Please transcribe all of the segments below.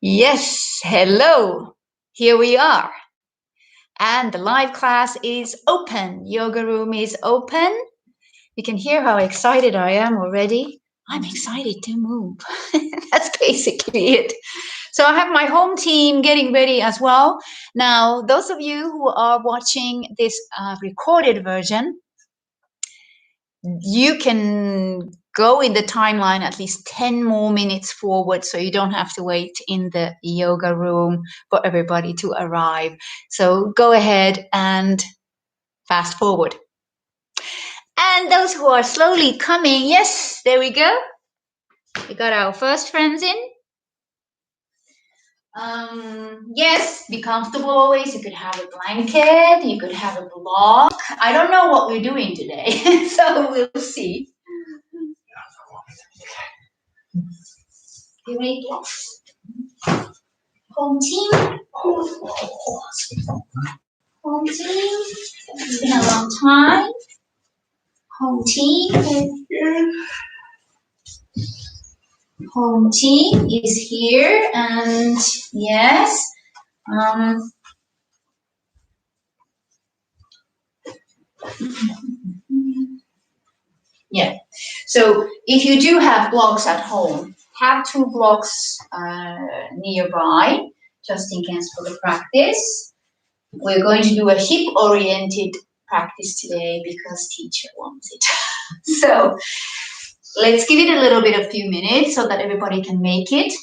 Yes, hello. Here we are. And the live class is open. Yoga room is open. You can hear how excited I am already. I'm excited to move. That's basically it. So I have my home team getting ready as well. Now, those of you who are watching this recorded version, you can go in the timeline at least 10 more minutes forward so you don't have to wait in the yoga room for everybody to arrive. So go ahead and fast forward. And those who are slowly coming, yes, there we go. We got our first friends in. Yes, be comfortable always. You could have a blanket, you could have a block. I don't know what we're doing today, so we'll see. You ready, blocks? Home team. Home team. It's been a long time. Home team. Home team is here, and yes. Yeah. So if you do have blocks at home, have 2 blocks nearby, just in case for the practice. We're going to do a hip-oriented practice today because teacher wants it. So let's give it a little bit, a few minutes so that everybody can make it.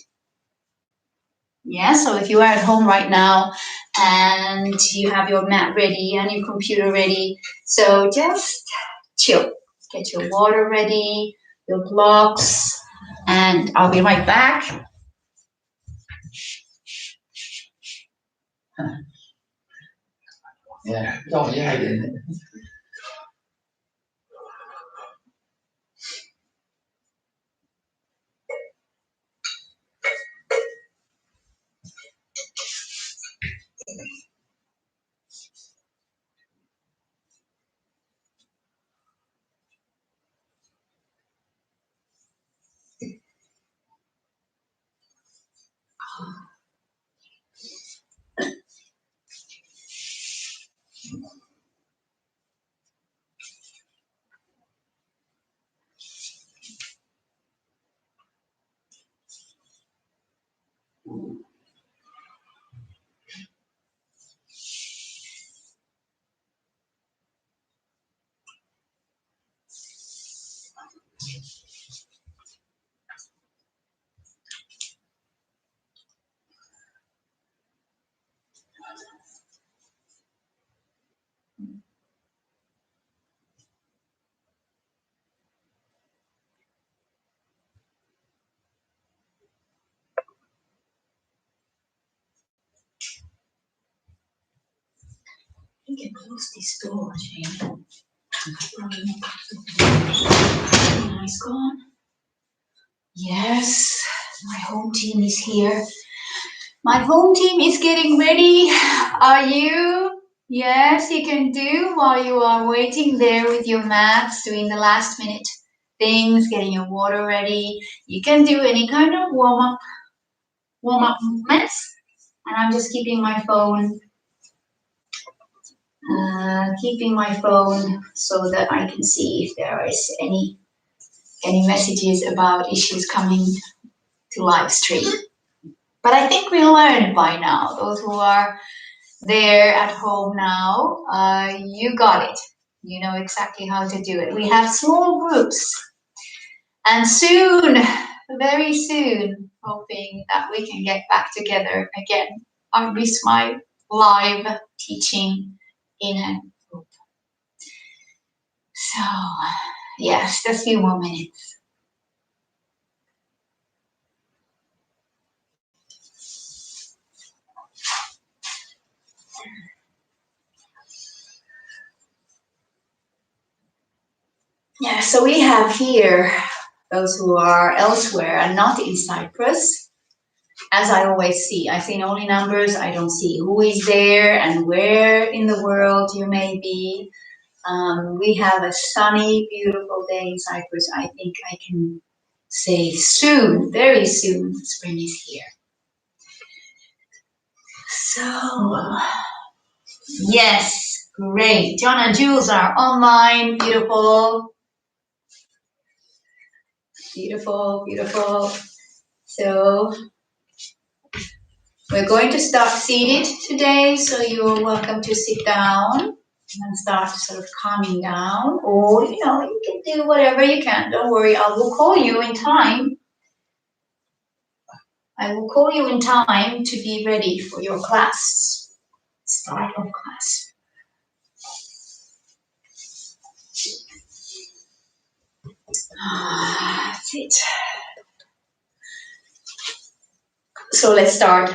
Yeah, so if you are at home right now and you have your mat ready and your computer ready, so just chill. Get your water ready, your blocks, and I'll be right back. Yeah, don't You can close this door, Jane. Nice gone. Yes, my home team is here. My home team is getting ready. Are you? Yes, you can do while you are waiting there with your mats, doing the last minute things, getting your water ready. You can do any kind of warm-up movements. And I'm just keeping my phone so that I can see if there is any messages about issues coming to live stream. But I think we learned by now, those who are there at home now, you got it. You know exactly how to do it. We have small groups. And soon, very soon, hoping that we can get back together again. I'll miss my live teaching in a group. So, yes, just a few more minutes. Yeah, so we have here those who are elsewhere and not in Cyprus. As I always see, I see only numbers. I don't see who is there and where in the world you may be. We have a sunny, beautiful day in Cyprus. I think I can say soon, very soon, spring is here. So, yes, great. John and Jules are online. Beautiful. Beautiful, beautiful. So, we're going to start seated today. So, you're welcome to sit down and start sort of calming down. Or, you know, you can do whatever you can. Don't worry, I will call you in time. I will call you in time to be ready for your class. Start of class. That's it. So let's start.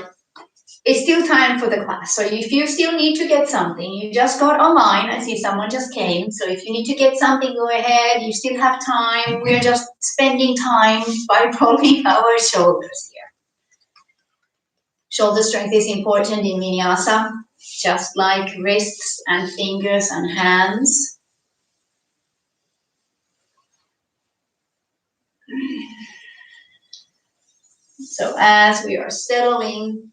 It's still time for the class. So if you still need to get something, you just got online. I see someone just came. So if you need to get something, go ahead. You still have time. We're just spending time by rolling our shoulders here. Shoulder strength is important in Vinyasa, just like wrists and fingers and hands. So as we are settling,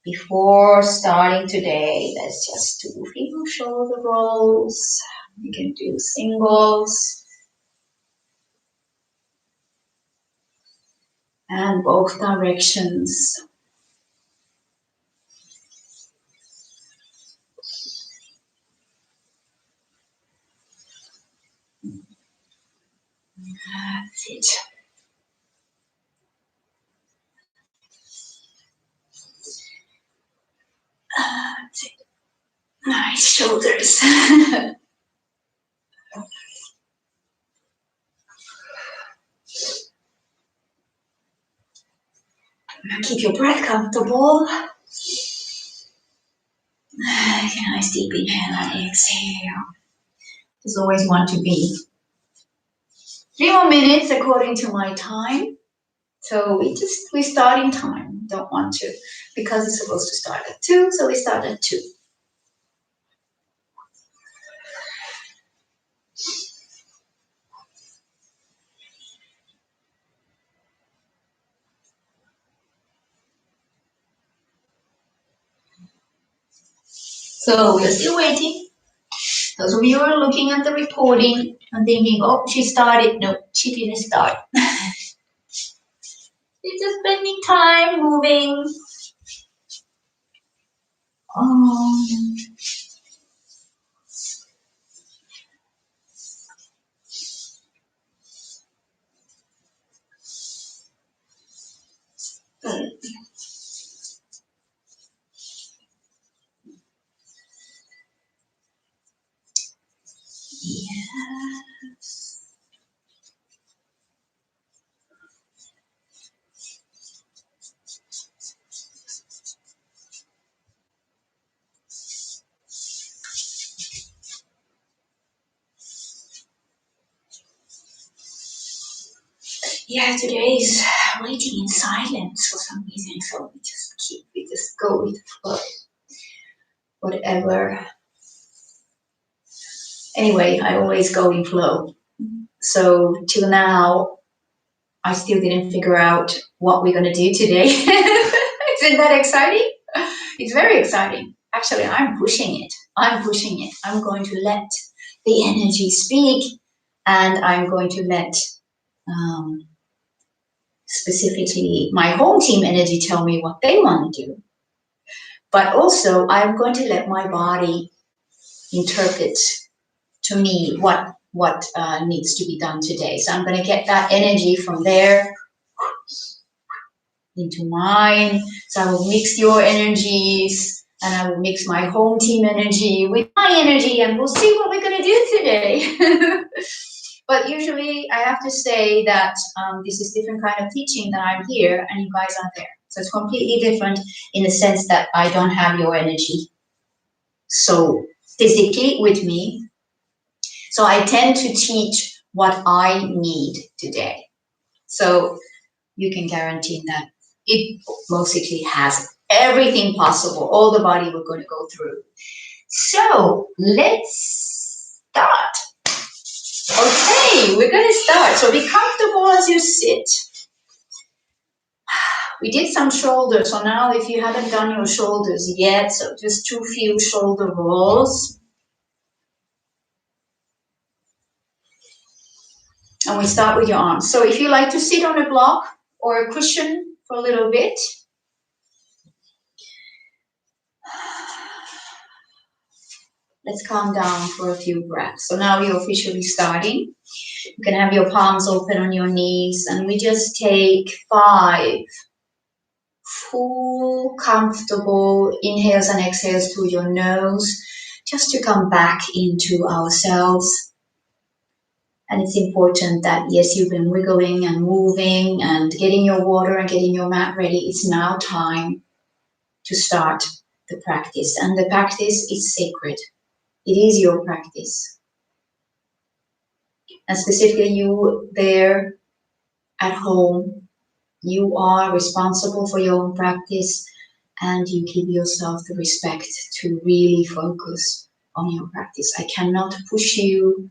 before starting today, let's just do few shoulder rolls. You can do singles and both directions. That's it. That's it. Nice shoulders. Keep your breath comfortable. Nice deep inhale and exhale. There's always one to be. 3 more minutes according to my time. So we start in time. Don't want to, because it's supposed to start at 2, so we start at 2. So we're still waiting. Those of you who are looking at the recording and thinking, oh, she started. No, she didn't start. She's just spending time moving. Yes. Yeah, today is waiting in silence for some reason, so we just go with the flow. Whatever. Anyway, I always go in flow. So till now, I still didn't figure out what we're gonna do today. Isn't that exciting? It's very exciting. Actually, I'm pushing it. I'm going to let the energy speak, and I'm going to let specifically my home team energy tell me what they want to do. But also, I'm going to let my body interpret to me what needs to be done today. So I'm going to get that energy from there into mine. So I will mix your energies, and I will mix my home team energy with my energy, and we'll see what we're going to do today. But usually I have to say that this is different kind of teaching, that I'm here and you guys are there. So it's completely different in the sense that I don't have your energy so physically with me. So I tend to teach what I need today. So you can guarantee that it basically has everything possible, all the body we're going to go through. So let's start. Okay, we're going to start. So be comfortable as you sit. We did some shoulders, so now if you haven't done your shoulders yet, so just 2 few shoulder rolls. And we start with your arms. So if you like to sit on a block or a cushion for a little bit, let's calm down for a few breaths. So now you're officially starting. You can have your palms open on your knees, and we just take 5 full, comfortable inhales and exhales through your nose, just to come back into ourselves. And it's important that, yes, you've been wiggling and moving and getting your water and getting your mat ready. It's now time to start the practice. And the practice is sacred. It is your practice. And specifically you there at home, you are responsible for your own practice, and you give yourself the respect to really focus on your practice. I cannot push you.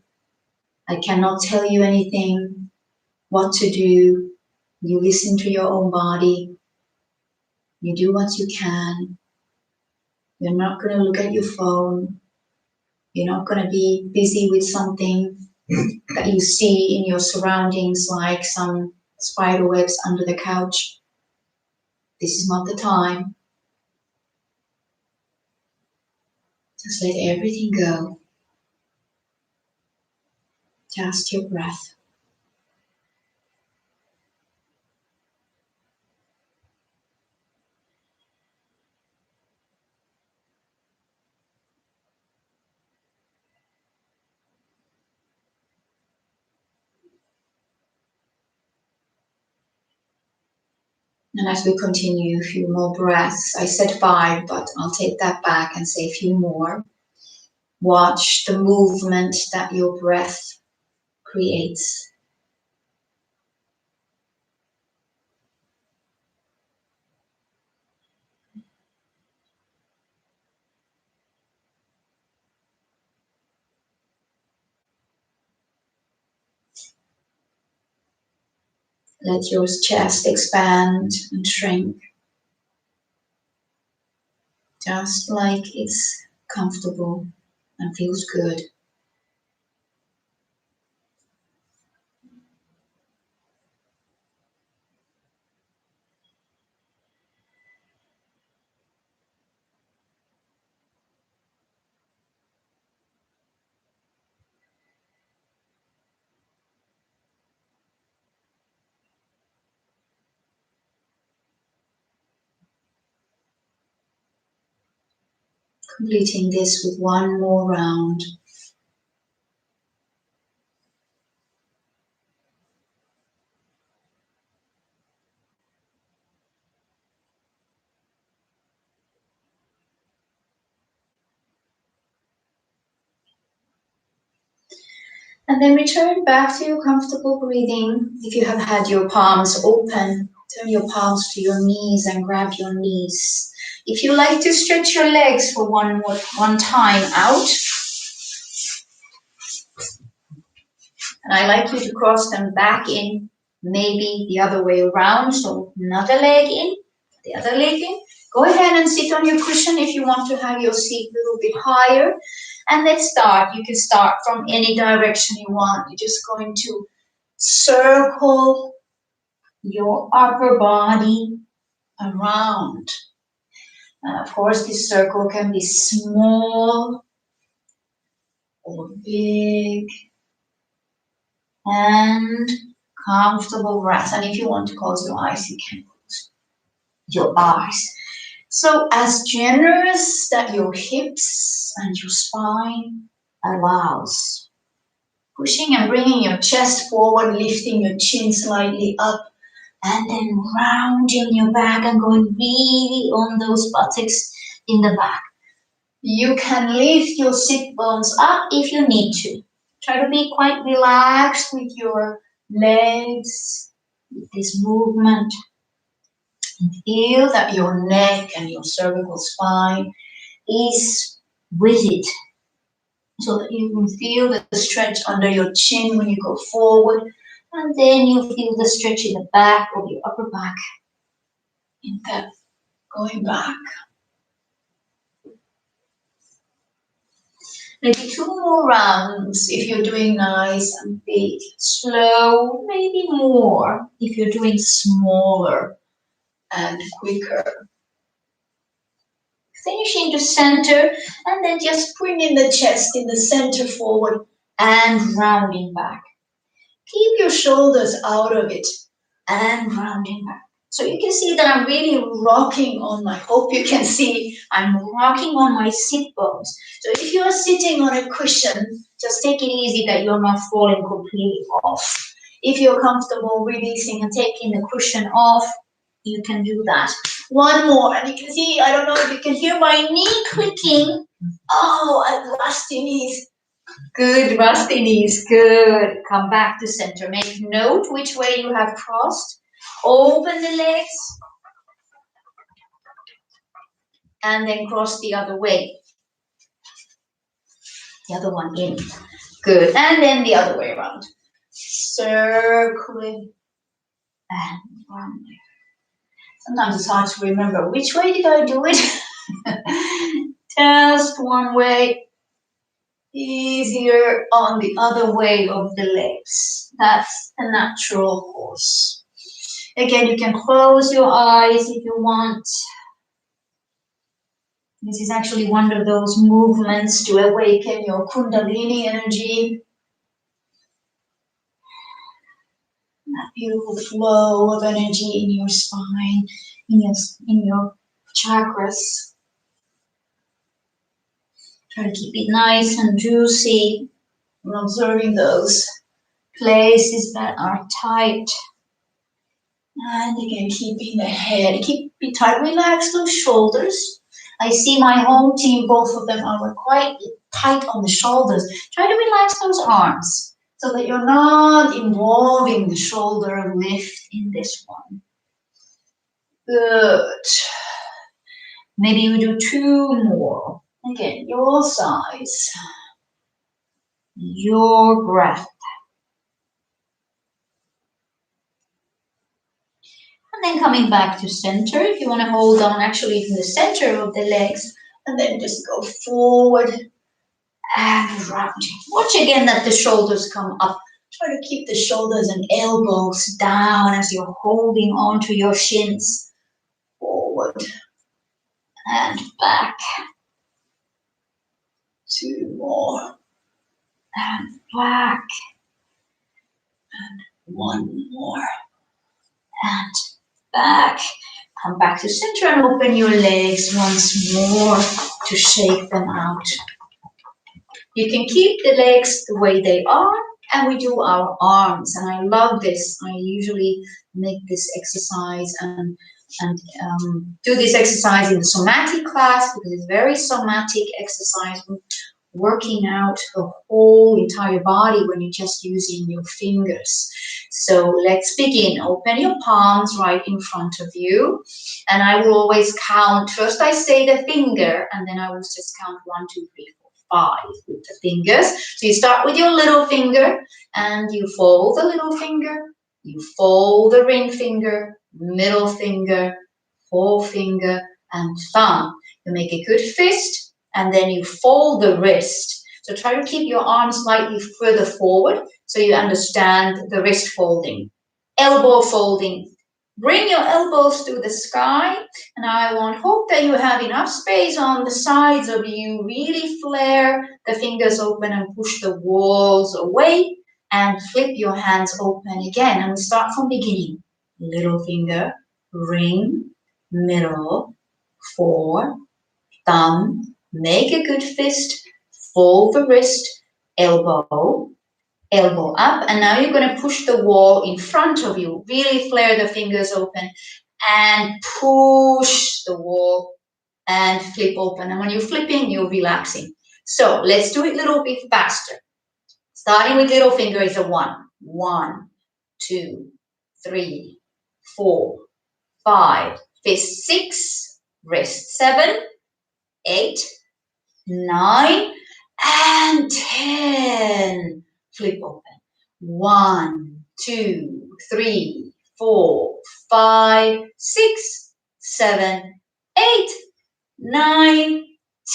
I cannot tell you anything, what to do. You listen to your own body. You do what you can. You're not going to look at your phone. You're not going to be busy with something that you see in your surroundings, like some spider webs under the couch. This is not the time. Just let everything go. Just your breath. And as we continue, a few more breaths. I said 5, but I'll take that back and say a few more. Watch the movement that your breath creates. Let your chest expand and shrink, just like it's comfortable and feels good. Completing this with one more round. And then return back to your comfortable breathing. If you have had your palms open, turn your palms to your knees and grab your knees. If you like to stretch your legs for one time out, and I like you to cross them back in, maybe the other way around, so another leg in, the other leg in. Go ahead and sit on your cushion if you want to have your seat a little bit higher. And let's start. You can start from any direction you want. You're just going to circle your upper body around. And of course, this circle can be small or big. And comfortable breath. And if you want to close your eyes, you can close your eyes. So as generous that your hips and your spine allows. Pushing and bringing your chest forward, lifting your chin slightly up, and then rounding your back and going really on those buttocks in the back. You can lift your sit bones up if you need to. Try to be quite relaxed with your legs, with this movement. And feel that your neck and your cervical spine is with it. So that you can feel the stretch under your chin when you go forward. And then you feel the stretch in the back of your upper back. into going back. Maybe 2 more rounds if you're doing nice and big. Slow, maybe more if you're doing smaller and quicker. Finishing to center and then just bringing the chest in the center forward and rounding back. Keep your shoulders out of it and rounding back. So you can see that I'm really rocking on my, hope you can see, I'm rocking on my sit bones. So if you are sitting on a cushion, just take it easy that you're not falling completely off. If you're comfortable releasing and taking the cushion off, you can do that. One more, and you can see, I don't know if you can hear my knee clicking. Oh, and rusty knees. Good, rusty knees, good. Come back to center. Make note which way you have crossed. Open the legs. And then cross the other way. The other one in. Good. And then the other way around. Circling and round. Sometimes it's hard to remember which way did I do it. Just one way. Easier on the other way of the legs. That's a natural course. Again, you can close your eyes if you want. This is actually one of those movements to awaken your Kundalini energy. That beautiful flow of energy in your spine, in your chakras. Try to keep it nice and juicy. And observing those places that are tight. And again, keeping the head, keep it tight. Relax those shoulders. I see my home team, both of them are quite tight on the shoulders. Try to relax those arms so that you're not involving the shoulder lift in this one. Good. Maybe you do 2 more. Again, your size, your breath. And then coming back to center, if you want to hold on actually from the center of the legs, and then just go forward and rounding. Watch again that the shoulders come up. Try to keep the shoulders and elbows down as you're holding on to your shins. Forward and back. 2 more. And back. And 1 more. And back. Come back to center and open your legs once more to shake them out. You can keep the legs the way they are, and we do our arms. And I love this. I usually make this exercise and do this exercise in the somatic class because it's very somatic exercise. Working out the whole entire body when you're just using your fingers. So let's begin. Open your palms right in front of you. And I will always count. First I say the finger, and then I will just count 1, 2, 3, 4, 5 with the fingers. So you start with your little finger, and you fold the little finger. You fold the ring finger, middle finger, forefinger, and thumb. You make a good fist. And then you fold the wrist. So try to keep your arm slightly further forward so you understand the wrist folding. Elbow folding. Bring your elbows to the sky. And I hope that you have enough space on the sides of you. Really flare the fingers open and push the walls away. And flip your hands open again. And we start from beginning. Little finger, ring, middle, fore, thumb. Make a good fist, fold the wrist, elbow, elbow up, and now you're going to push the wall in front of you. Really flare the fingers open and push the wall and flip open. And when you're flipping, you're relaxing. So let's do it a little bit faster. Starting with little finger is a 1. 1, 2, 3, 4, 5, fist 6, wrist 7, 8, 9 and 10. Flip open. 1, 2, 3, 4, 5, 6, 7, 8, 9,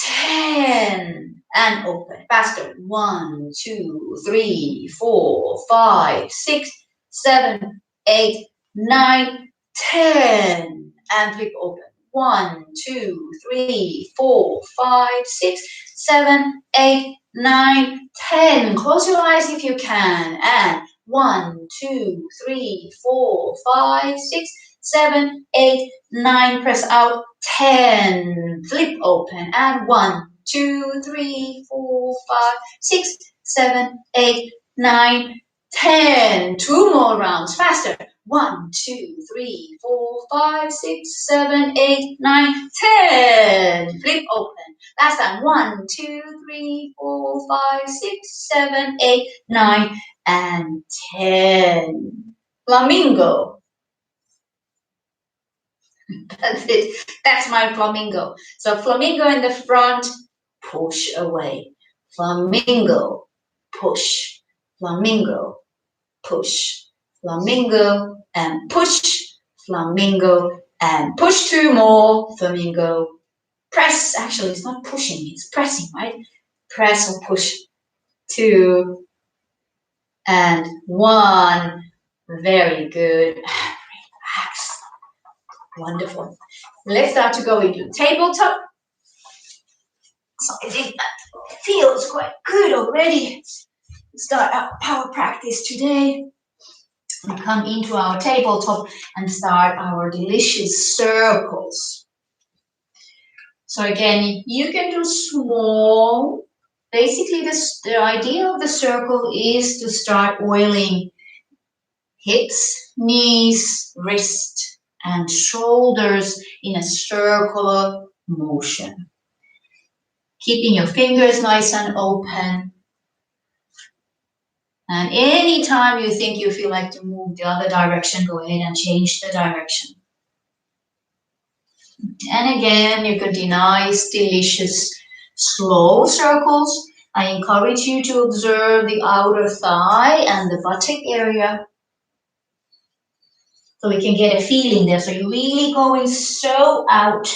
10. And open. Faster. 1, 2, 3, 4, 5, 6, 7, 8, 9, 10. And flip open. 1, 2, 3, 4, 5, 6, 7, 8, 9, 10. Close your eyes if you can. And 1, 2, 3, 4, 5, 6, 7, 8, 9. Press out. 10. Flip open. And 1, 2, 3, 4, 5, 6, 7, 8, 9, 10. 2 more rounds. Faster. 1, 2, 3, 4, 5, 6, 7, 8, 9, 10. Flip open. Last time. 1, 2, 3, 4, 5, 6, 7, 8, 9, and 10. Flamingo. That's it. That's my flamingo. So flamingo in the front, push away. Flamingo, push. Flamingo, push. Flamingo and push. Flamingo and push. 2 more. Flamingo. Press. Actually, it's not pushing. It's pressing, right? Press or push. 2 and 1. Very good. Relax. Wonderful. Let's start to go into tabletop. So I think that feels quite good already. Start our power practice today. We come into our tabletop and start our delicious circles. So again, you can do small. Basically, the idea of the circle is to start oiling hips, knees, wrist, and shoulders in a circular motion. Keeping your fingers nice and open. And anytime you think you feel like to move the other direction, go ahead and change the direction. And again, you could do nice, delicious, slow circles. I encourage you to observe the outer thigh and the buttock area. So we can get a feeling there. So you're really going so out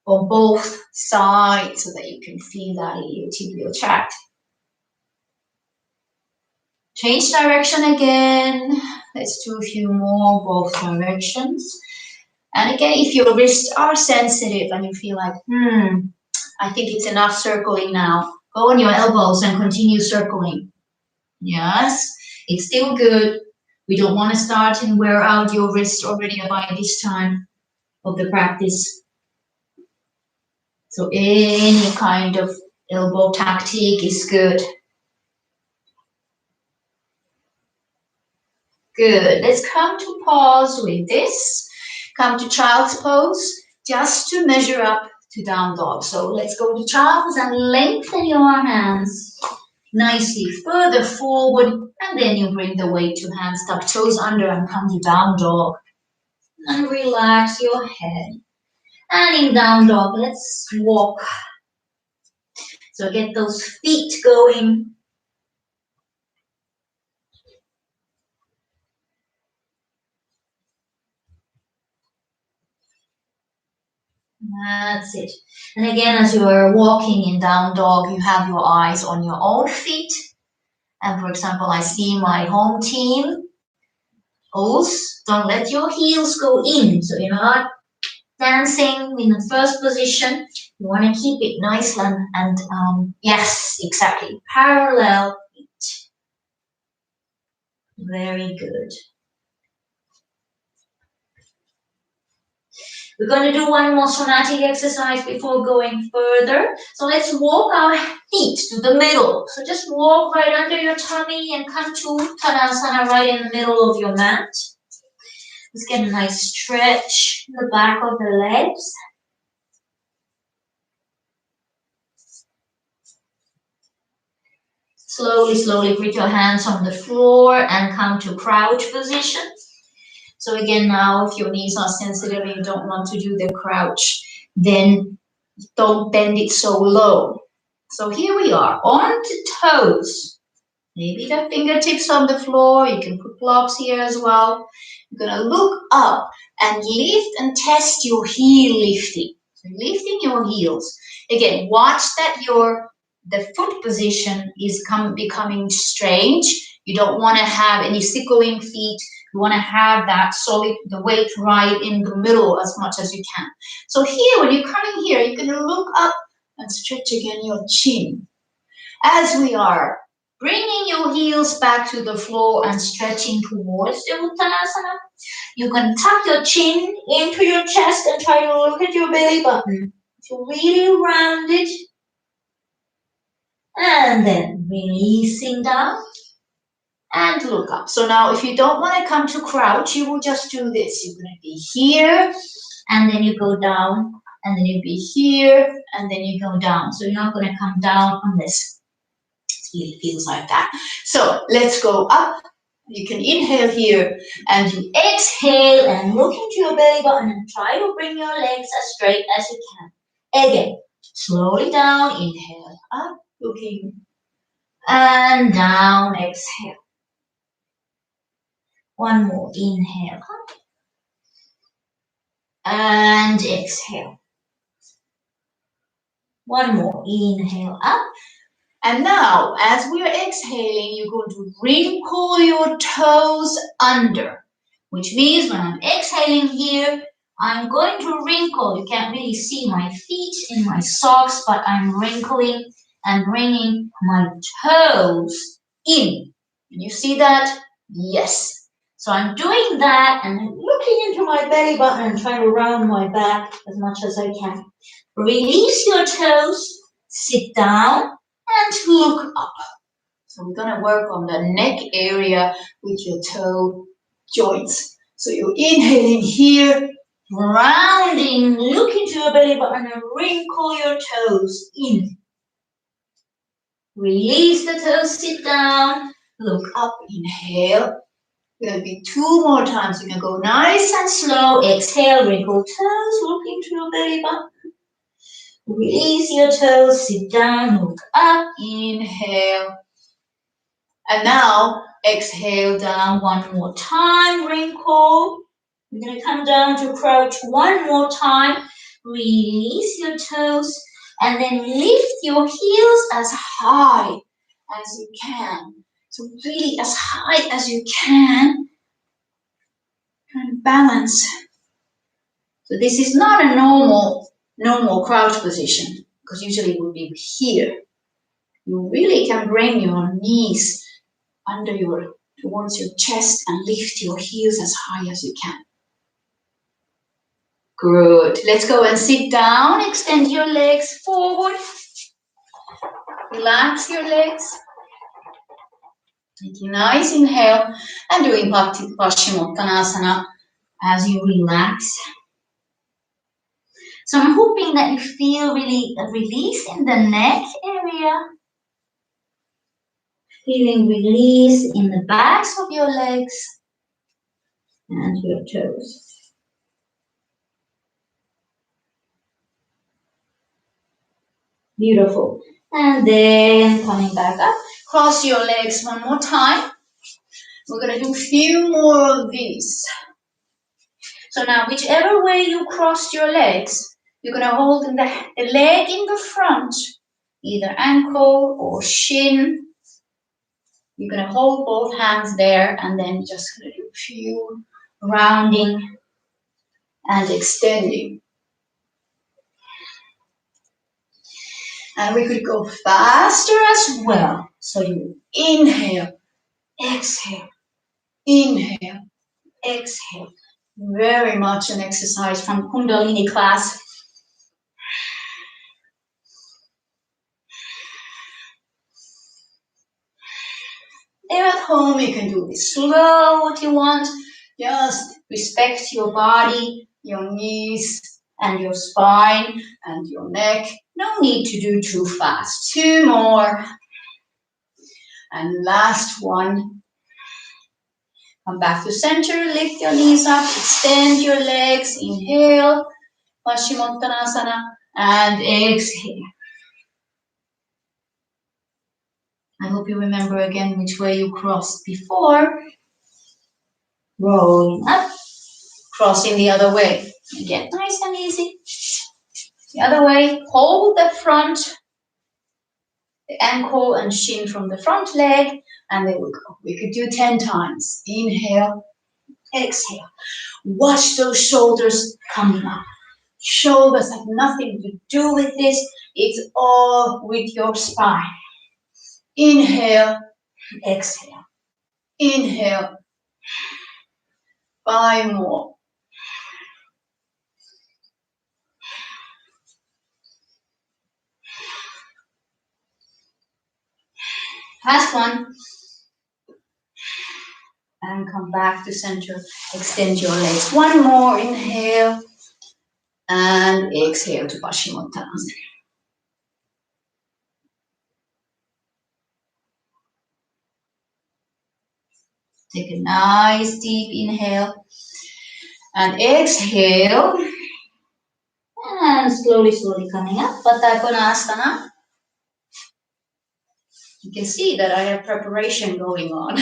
on both sides so that you can feel that in your tibial tract. Change direction again. Let's do a few more both directions. And again, if your wrists are sensitive and you feel like, I think it's enough circling now, go on your elbows and continue circling. Yes, it's still good. We don't want to start and wear out your wrist already by this time of the practice. So any kind of elbow tactic is good. Good. Let's come to pause with this. Come to child's pose just to measure up to down dog. So let's go to child's and lengthen your hands nicely further forward, and then you bring the weight to hands, tuck toes under and come to down dog. And relax your head. And in down dog, let's walk. So get those feet going. That's it. And again, as you are walking in down dog, you have your eyes on your own feet. And for example, I see my home team pose. Don't let your heels go in. So you're not dancing in the first position. You want to keep it nice and yes, exactly. Parallel feet. Very good. We're going to do one more somatic exercise before going further. So let's walk our feet to the middle. So just walk right under your tummy and come to Uttanasana right in the middle of your mat. Let's get a nice stretch in the back of the legs. Slowly, slowly put your hands on the floor and come to crouch position. So again, now if your knees are sensitive and you don't want to do the crouch, then don't bend it so low. So here we are, on to toes. Maybe the fingertips on the floor. You can put blocks here as well. You're going to look up and lift and test your heel lifting. So lifting your heels. Again, watch that the foot position is becoming strange. You don't want to have any sickling feet. You want to have that solid, the weight right in the middle as much as you can. So here, when you're coming here, you're going to look up and stretch again your chin. As we are bringing your heels back to the floor and stretching towards the Uttanasana, you can tuck your chin into your chest and try to look at your belly button. So really round it. And then releasing down and look up. So now if you don't want to come to crouch, you will just do this. You're going to be here and then you go down and then you be here and then you go down. So you're not going to come down unless it feels like that. So let's go up. You can inhale here and you exhale and look into your belly button and try to bring your legs as straight as you can. Again, slowly down, inhale, up, looking, and down, exhale. One more, inhale, up, and exhale. One more, inhale, up. And now, as we are exhaling, you're going to wrinkle your toes under, which means when I'm exhaling here, I'm going to wrinkle. You can't really see my feet in my socks, but I'm wrinkling and bringing my toes in. Can you see that? Yes. So I'm doing that and looking into my belly button and trying to round my back as much as I can. Release your toes, sit down, and look up. So we're going to work on the neck area with your toe joints. So you're inhaling here, rounding, look into your belly button and wrinkle your toes in. Release the toes, sit down, look up, inhale. Going to be 2 more times. You're going to go nice and slow. Exhale, wrinkle toes, look into your belly button. Release your toes, sit down, look up, inhale. And now, exhale down 1 more time, wrinkle. You're going to come down to crouch 1 more time. Release your toes and then lift your heels as high as you can. So really as high as you can. And balance. So this is not a normal crouch position, because usually it would be here. You really can bring your knees towards your chest and lift your heels as high as you can. Good. Let's go and sit down. Extend your legs forward. Relax your legs. Take a nice inhale and doing Paschimottanasana as you relax. So I'm hoping that you feel really a release in the neck area. Feeling release in the backs of your legs and your toes. Beautiful. And then coming back up. Cross your legs 1 more time. We're going to do a few more of these. So now, whichever way you cross your legs, you're going to hold the leg in the front, either ankle or shin. You're going to hold both hands there and then just going to do a few rounding and extending. And we could go faster as well. So you inhale, exhale, inhale, exhale. Very much an exercise from Kundalini class. If at home you can do this slow if you want. Just respect your body, your knees, and your spine, and your neck. No need to do too fast. 2 more. And last one. Come back to center, lift your knees up, extend your legs, inhale, Paschimottanasana, and exhale. I hope you remember again which way you crossed before. Rolling up, crossing the other way. Again, nice and easy. The other way, hold the front, the ankle and shin from the front leg, and there we go. We could do 10 times. Inhale, exhale. Watch those shoulders coming up. Shoulders have nothing to do with this. It's all with your spine. Inhale, exhale. Inhale. 5 more. Last one. And come back to center. Extend your legs. One more. Inhale. And exhale to Paschimottanasana. Take a nice deep inhale. And exhale. And slowly, slowly coming up. Baddha Konasana. You can see that I have preparation going on.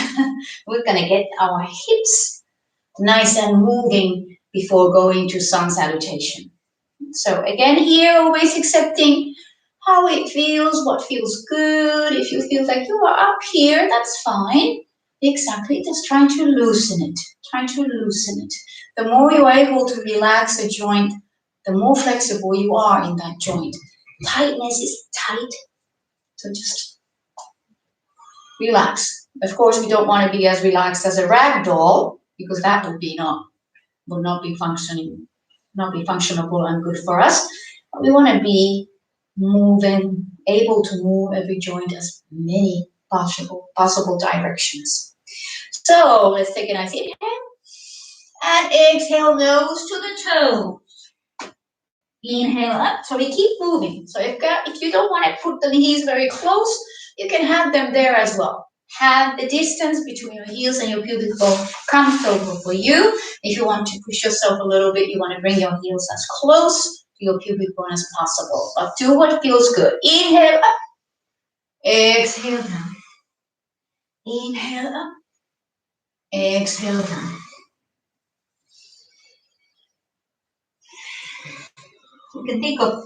We're going to get our hips nice and moving before going to sun salutation. So again here, always accepting how it feels, what feels good. If you feel like you are up here, that's fine. Exactly, just trying to loosen it. Trying to loosen it. The more you're able to relax a joint, the more flexible you are in that joint. Tightness is tight, so just relax. Of course, we don't want to be as relaxed as a rag doll, because that would not be functioning, not be functionable and good for us. But we want to be moving, able to move every joint as many possible directions. So let's take a nice inhale and exhale, nose to the toes. Inhale up. So we keep moving. So if you don't want to put the knees very close, you can have them there as well. Have the distance between your heels and your pubic bone comfortable for you. If you want to push yourself a little bit, you want to bring your heels as close to your pubic bone as possible. But do what feels good. Inhale up. Exhale down. Inhale up. Exhale down. You can think of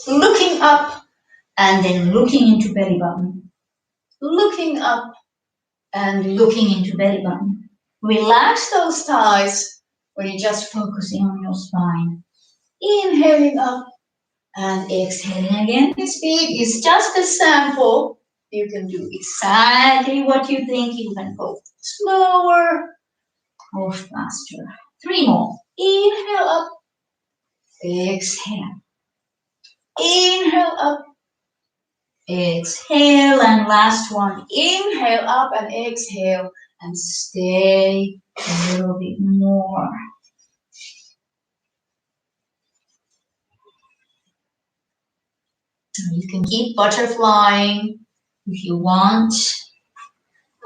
looking up and then looking into belly button. Looking up and looking into belly button. Relax those thighs when you're just focusing on your spine. Inhaling up and exhaling again. This speed is just a sample. You can do exactly what you think. You can go slower or faster. 3 more. Inhale up. Exhale. Inhale up. Exhale, and last one. Inhale up and exhale, and stay a little bit more. You can keep butterflying if you want,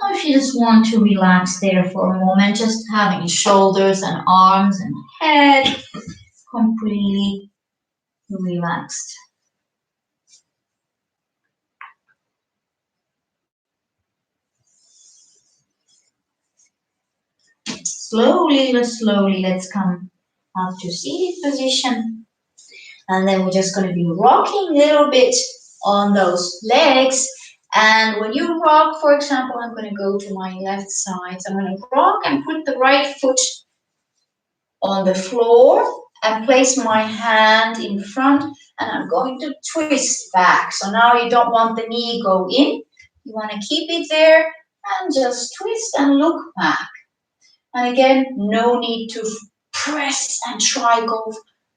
or if you just want to relax there for a moment, just having shoulders and arms and head completely relaxed. Slowly, let's come up to seated position. And then we're just going to be rocking a little bit on those legs. And when you rock, for example, I'm going to go to my left side. So I'm going to rock and put the right foot on the floor and place my hand in front. And I'm going to twist back. So now you don't want the knee go in. You want to keep it there and just twist and look back. And again, no need to press and try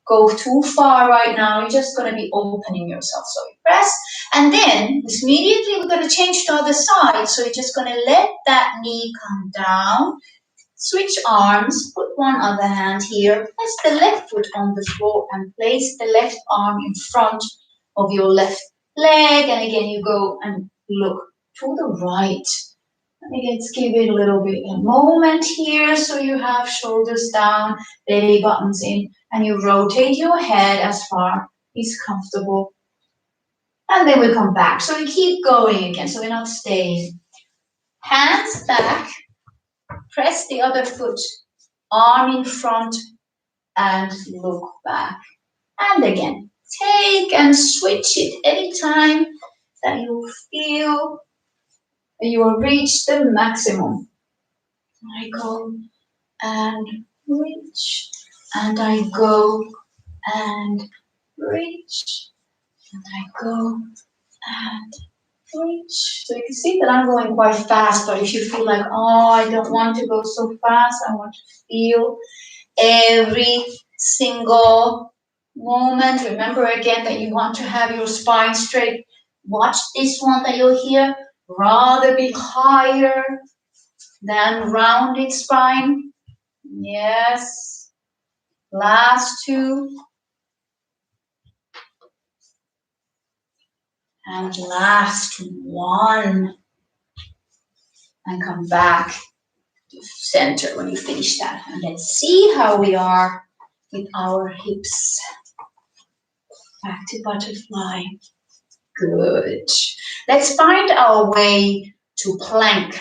go too far right now. You're just going to be opening yourself. So you press, and then immediately we're going to change to the other side. So you're just going to let that knee come down. Switch arms, put one other hand here, place the left foot on the floor and place the left arm in front of your left leg. And again, you go and look to the right. And again, let's give it a little bit of a moment here. So you have shoulders down, belly buttons in, and you rotate your head as far as comfortable. And then we come back. So we keep going again, so we're not staying. Hands back, press the other foot, arm in front, and look back. And again, take and switch it anytime that you feel you will reach the maximum. I go and reach, and I go and reach, and I go and reach. So you can see that I'm going quite fast, but if you feel like, oh, I don't want to go so fast, I want to feel every single moment. Remember again that you want to have your spine straight. Watch this one that you'll hear. Rather be higher than rounded spine. Yes. Last two. And last one. And come back to center when you finish that. And let's see how we are with our hips. Back to butterfly. Good. Let's find our way to plank.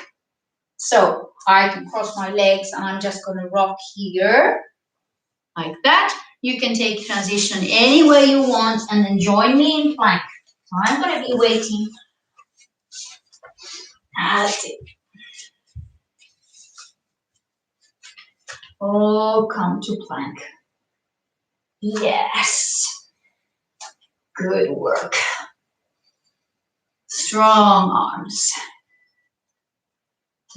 So I can cross my legs and I'm just going to rock here like that. You can take transition any way you want and then join me in plank. So I'm going to be waiting. That's it. Oh, come to plank. Yes. Good work. Strong arms.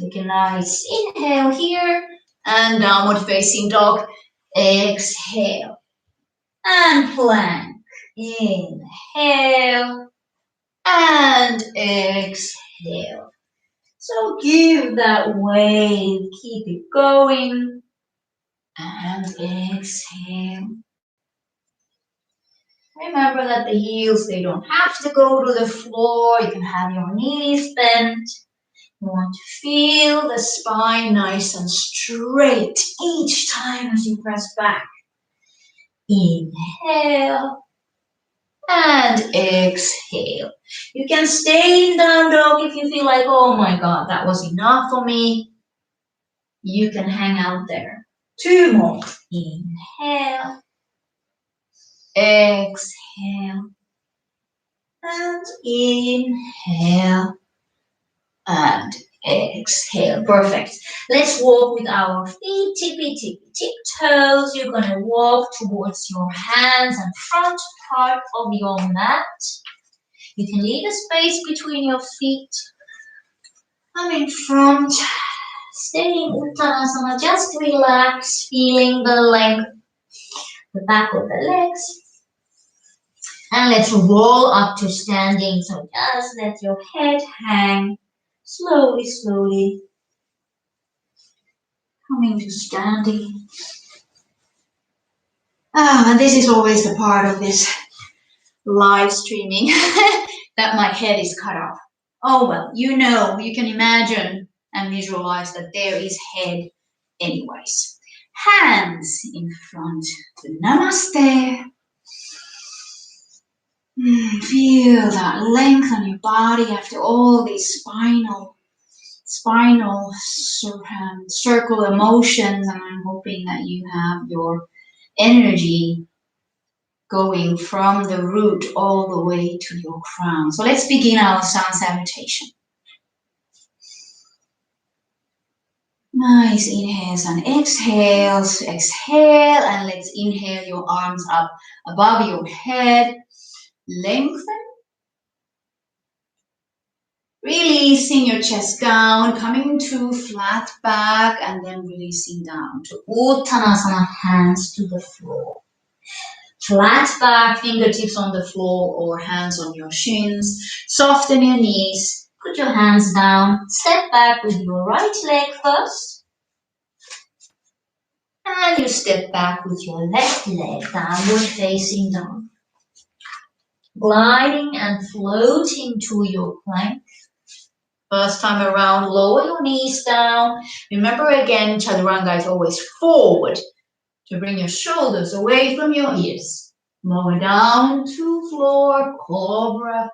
Take a nice inhale here and downward facing dog. Exhale and plank. Inhale and exhale. So give that wave, keep it going and exhale. Remember that the heels, they don't have to go to the floor. You can have your knees bent. You want to feel the spine nice and straight each time as you press back. Inhale and exhale. You can stay in down dog if you feel like, oh my God, that was enough for me. You can hang out there. Two more. Inhale, exhale, and inhale, and exhale. Perfect. Let's walk with our feet, tippy, tippy, tip toes. You're going to walk towards your hands and front part of your mat. You can leave a space between your feet. I'm in front. Staying Uttanasana. Just relax, feeling the length, the back of the legs. And let's roll up to standing. So just let your head hang. Slowly, slowly. Coming to standing. And this is always the part of this live streaming that my head is cut off. Oh well, you know, you can imagine and visualize that there is head anyways. Hands in front to Namaste. Feel that length on your body after all these spinal circle emotions, and I'm hoping that you have your energy going from the root all the way to your crown. So let's begin our sun salutation. Nice inhales and exhales. Exhale and let's inhale your arms up above your head. Lengthen. Releasing your chest down, coming to flat back and then releasing down to Uttanasana, hands to the floor. Flat back, fingertips on the floor or hands on your shins. Soften your knees. Put your hands down. Step back with your right leg first. And you step back with your left leg, downward facing dog. Gliding and floating to your plank. First time around, lower your knees down. Remember again, Chaturanga is always forward to bring your shoulders away from your ears. Lower down to floor, cobra.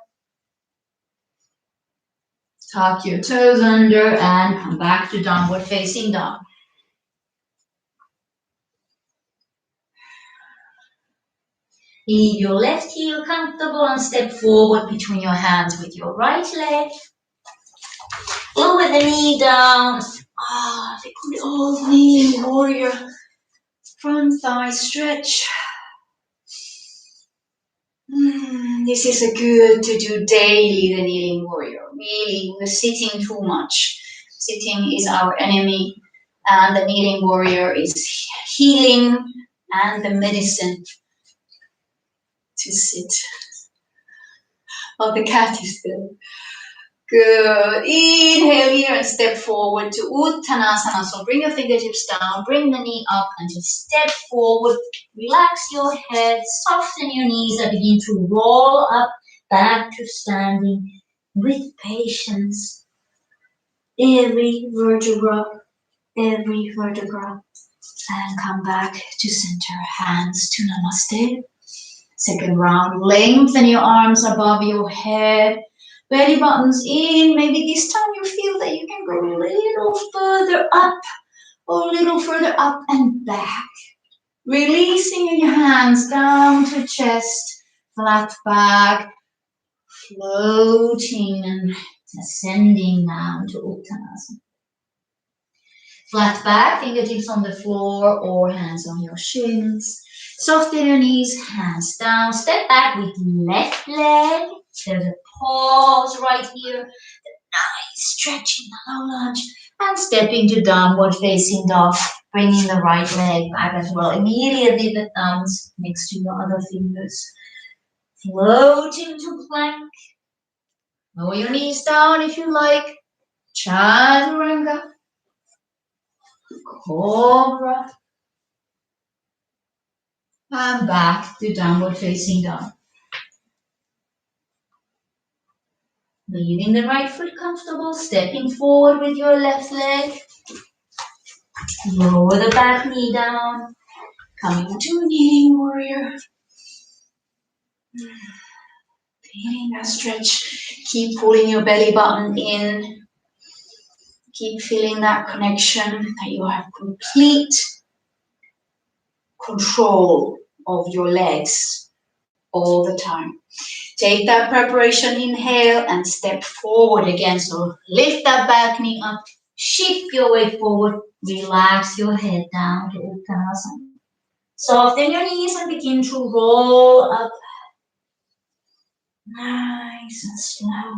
Tuck your toes under and come back to downward facing dog. Leave your left heel comfortable and step forward between your hands with your right leg. Lower the knee down. Good old kneeling warrior. Front thigh stretch. This is good to do daily, the kneeling warrior. Really, we're sitting too much. Sitting is our enemy, and the kneeling warrior is healing and the medicine to sit. Oh, the cat is there. Good. Inhale here and step forward to Uttanasana. So bring your fingertips down, bring the knee up and just step forward. Relax your head, soften your knees and begin to roll up back to standing with patience. Every vertebra. And come back to center. Hands to Namaste. Second round, lengthen your arms above your head. Belly buttons in. Maybe this time you feel that you can go a little further up or a little further up and back. Releasing your hands down to chest, flat back, floating and ascending down to Uttanasana. Flat back, fingertips on the floor or hands on your shins. Soften your knees, hands down. Step back with left leg. There's a pause right here. Nice stretch in the low lunge. And step into downward facing dog. Bringing the right leg back as well. Immediately the thumbs next to your other fingers. Floating to plank. Lower your knees down if you like. Chaturanga. Cobra. And back to downward facing dog. Leaving the right foot comfortable, stepping forward with your left leg. Lower the back knee down. Coming to kneeling warrior. Feeling that stretch. Keep pulling your belly button in. Keep feeling that connection, that you have complete control of your legs all the time. Take that preparation inhale and step forward again. So lift that back knee up, shift your weight forward, relax your head down to Uttanasana. Soften your knees and begin to roll up. Nice and slow.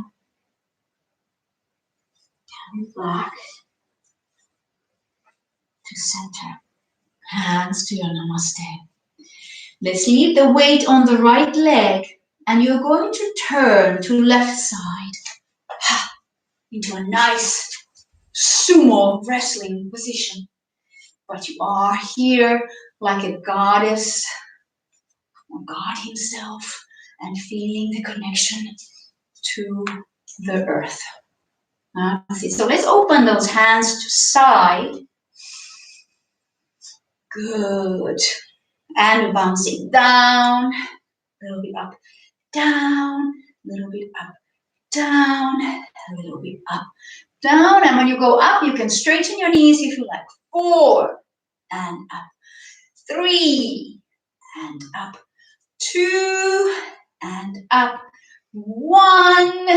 Coming back to center. Hands to your Namaste. Let's leave the weight on the right leg and you're going to turn to left side into a nice sumo wrestling position. But you are here like a goddess or God himself and feeling the connection to the earth. So let's open those hands to side. Good. And bouncing down, a little bit up, down, a little bit up, down, a little bit up, down. And when you go up, you can straighten your knees if you like. 4 and up, 3 and up, 2 and up, 1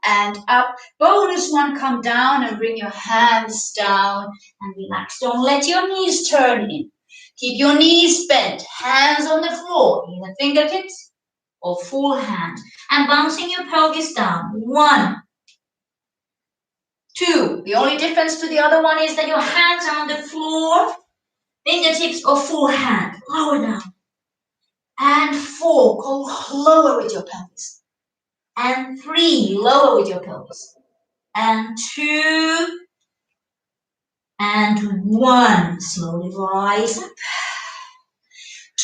and up. Bonus 1, come down and bring your hands down and relax. Don't let your knees turn in. Keep your knees bent, hands on the floor, either fingertips or full hand. And bouncing your pelvis down. 1, 2. The only difference to the other one is that your hands are on the floor, fingertips or full hand. Lower down. And 4, go lower with your pelvis. And 3, lower with your pelvis. And 2, and 1. Slowly rise up.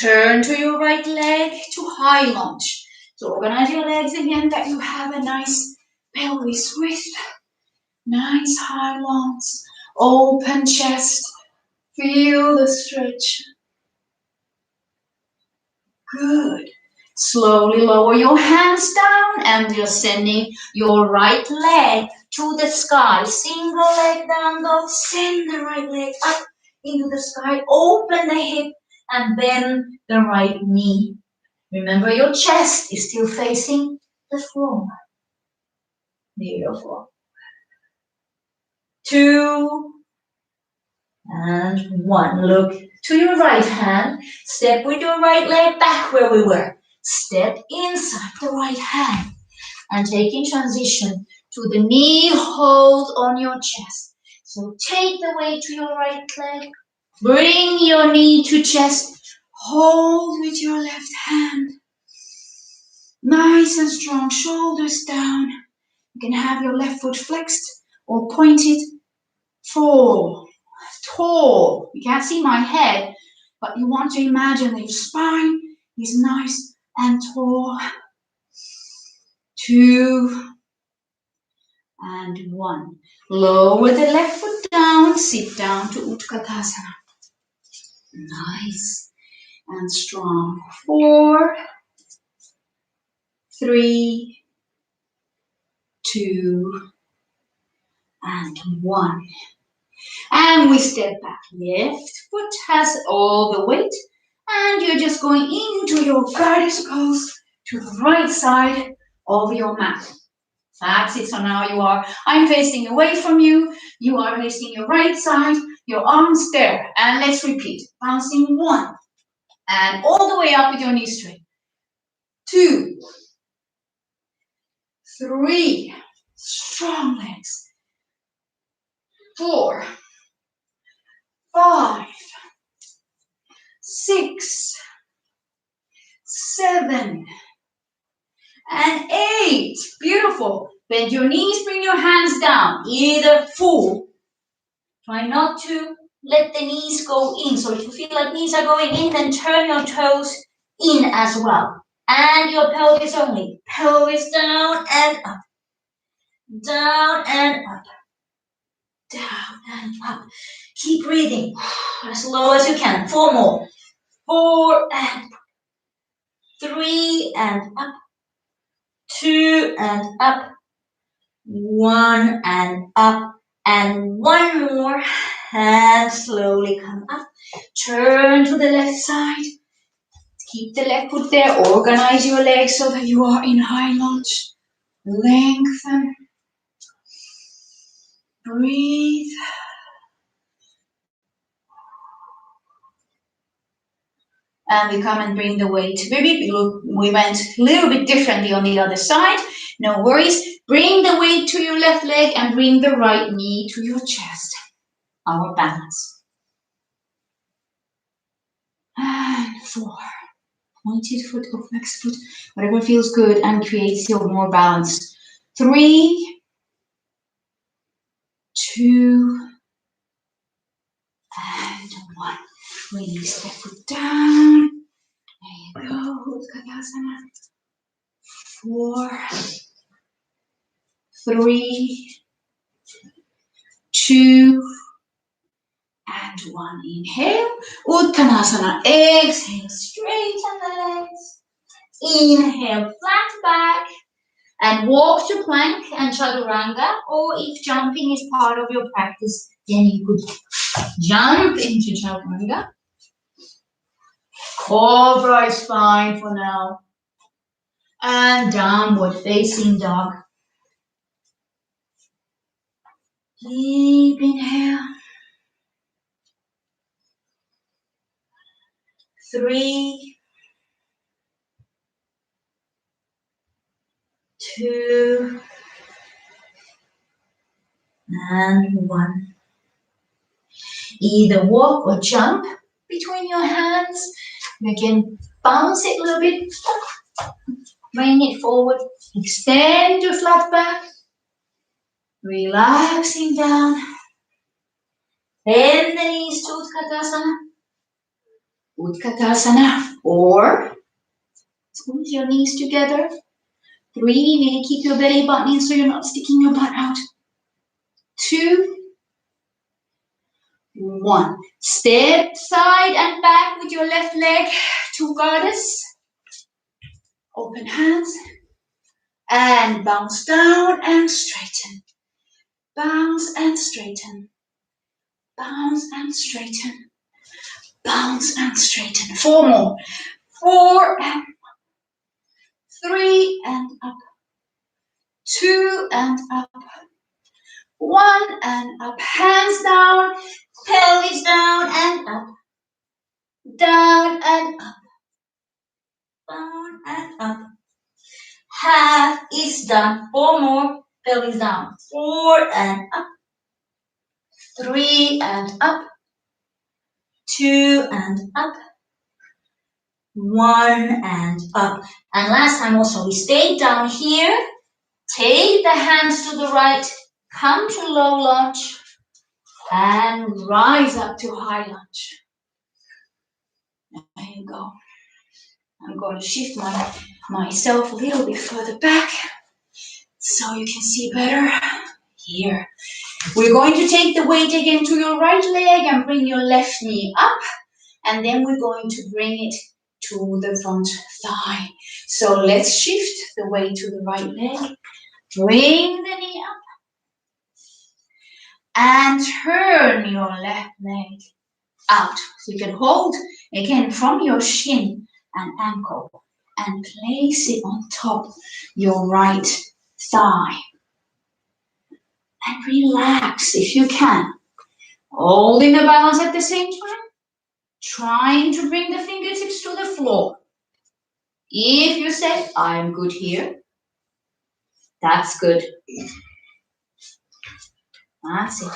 Turn to your right leg to high lunge. So organize your legs again that you have a nice pelvis width. Nice high lunge. Open chest. Feel the stretch. Good. Slowly lower your hands down and you're sending your right leg to the sky. Single leg down dog, send the right leg up into the sky. Open the hip and bend the right knee. Remember your chest is still facing the floor. Beautiful. 2 and 1. Look to your right hand. Step with your right leg back where we were. Step inside the right hand. And take in transition to the knee hold on your chest. So take the weight to your right leg. Bring your knee to chest. Hold with your left hand. Nice and strong. Shoulders down. You can have your left foot flexed or pointed. 4. Tall. You can't see my head, but you want to imagine that your spine is nice and tall. 2 and 1. Lower the left foot down, sit down to Utkatasana. Nice and strong. 4, 3, 2, and 1. And we step back. Left foot has all the weight, and you're just going into your goddess pose to the right side of your mat. That's it. So now I'm facing away from you. You are facing your right side, your arms there. And let's repeat. Bouncing 1. And all the way up with your knees straight. 2, 3. Strong legs. 4, 5, 6, 7, and 8. Beautiful. Bend your knees, bring your hands down. Either full. Try not to let the knees go in. So if you feel like knees are going in, then turn your toes in as well. And your pelvis only. Pelvis down and up. Down and up. Down and up. Keep breathing as low as you can. 4 more. 4 and up. 3 and up. 2 and up. 1 and up. And 1 more. And slowly come up. Turn to the left side. Keep the left foot there. Organize your legs so that you are in high lunge. Lengthen. Breathe. And we come and bring the weight. We went a little bit differently on the other side. No worries. Bring the weight to your left leg and bring the right knee to your chest. Our balance. And 4. Pointed foot or flexed foot. Whatever feels good and creates your more balance. 3, 2, and 1. Release the foot down. There you go. Utkatasana. 4, 3, 2, and 1. Inhale. Uttanasana. Exhale. Straighten the legs. Inhale. Flat back. And walk to plank and chaturanga. Or if jumping is part of your practice, then you could jump into chaturanga. Cobra is fine for now. And downward facing dog. Deep inhale. 3, 2, and 1. Either walk or jump between your hands. You can bounce it a little bit. Bring it forward. Extend your flat back. Relaxing down. Bend the knees to Utkatasana. Utkatasana. Or squeeze your knees together. 3, maybe keep your belly button in so you're not sticking your butt out. 2, 1. Step side and back with your left leg to goddess. Open hands. And bounce down and straighten. Bounce and straighten. Bounce and straighten. Bounce and straighten. 4 more. 4 and 3 and up. 2 and up. 1 and up. Hands down. Pelvis down and up. Down and up. Down and up. Half is done. 4 more. Pelvis down. 4 and up. 3 and up. 2 and up. 1 and up. And last time also we stayed down here. Take the hands to the right. Come to low lunge. And rise up to high lunge. There you go. I'm going to shift myself a little bit further back so you can see better. Here. We're going to take the weight again to your right leg and bring your left knee up. And then we're going to bring it to the front thigh. So let's shift the weight to the right leg. Bring the knee up. And turn your left leg out. So you can hold again from your shin and ankle and place it on top your right thigh. And relax if you can. Holding the balance at the same time. Trying to bring the fingertips to the floor. If you say, I'm good here, that's good. That's it.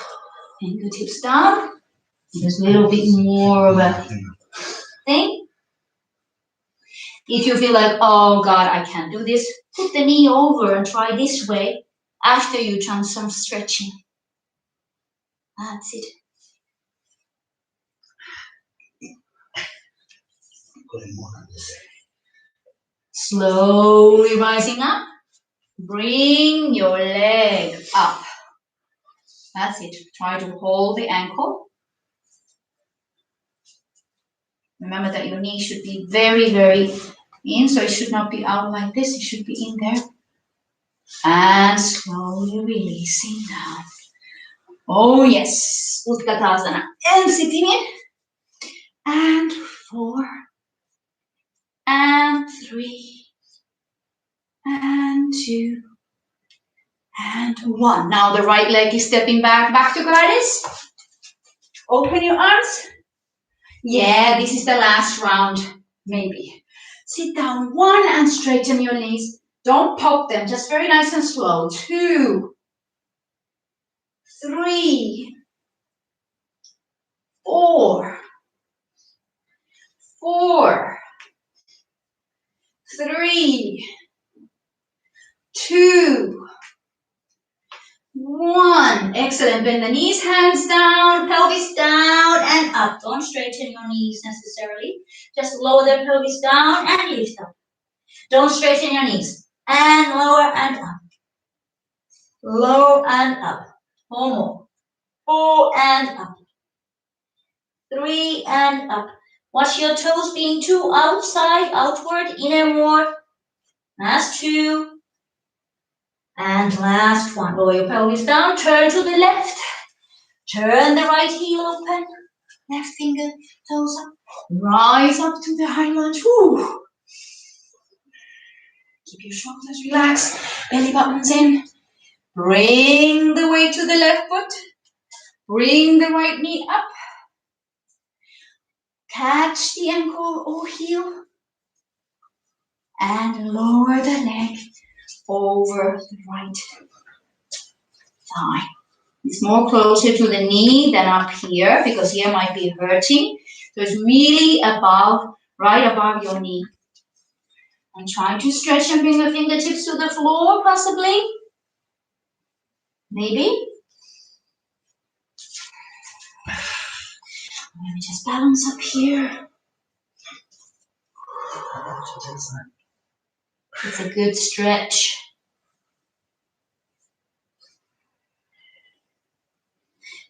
Fingertips down. Just a little bit more of a thing. If you feel like, oh God, I can't do this, put the knee over and try this way after you've done some stretching. That's it. Slowly rising up. Bring your leg up. That's it. Try to hold the ankle. Remember that your knee should be very, very in, so it should not be out like this. It should be in there. And slowly releasing down. Oh yes, Utkatasana. And sitting in. And 4. And 3. And 2. And 1. Now the right leg is stepping back to goddess. Open your arms. Yeah, this is the last round, maybe. Sit down. 1 and straighten your knees. Don't pop them, just very nice and slow. 2, 3, 4, 4, 3, 2, 1. Excellent. Bend the knees, hands down, pelvis down and up. Don't straighten your knees necessarily. Just lower the pelvis down and lift up. Don't straighten your knees. And lower and up. Low and up. 4 more. 4 and up. 3 and up. Watch your toes being too outside, outward, inner more. Last 2. And last 1. Lower your pelvis down. Turn to the left. Turn the right heel open. Left finger, toes up. Rise up to the high lunge. Woo. Keep your shoulders relaxed. Belly buttons in. Bring the weight to the left foot. Bring the right knee up. Catch the ankle or heel. And lower the leg over the right thigh. It's more closer to the knee than up here because here might be hurting. So it's really above, right above your knee. And try to stretch and bring the fingertips to the floor, possibly. Maybe. Let me just balance up here. It's a good stretch.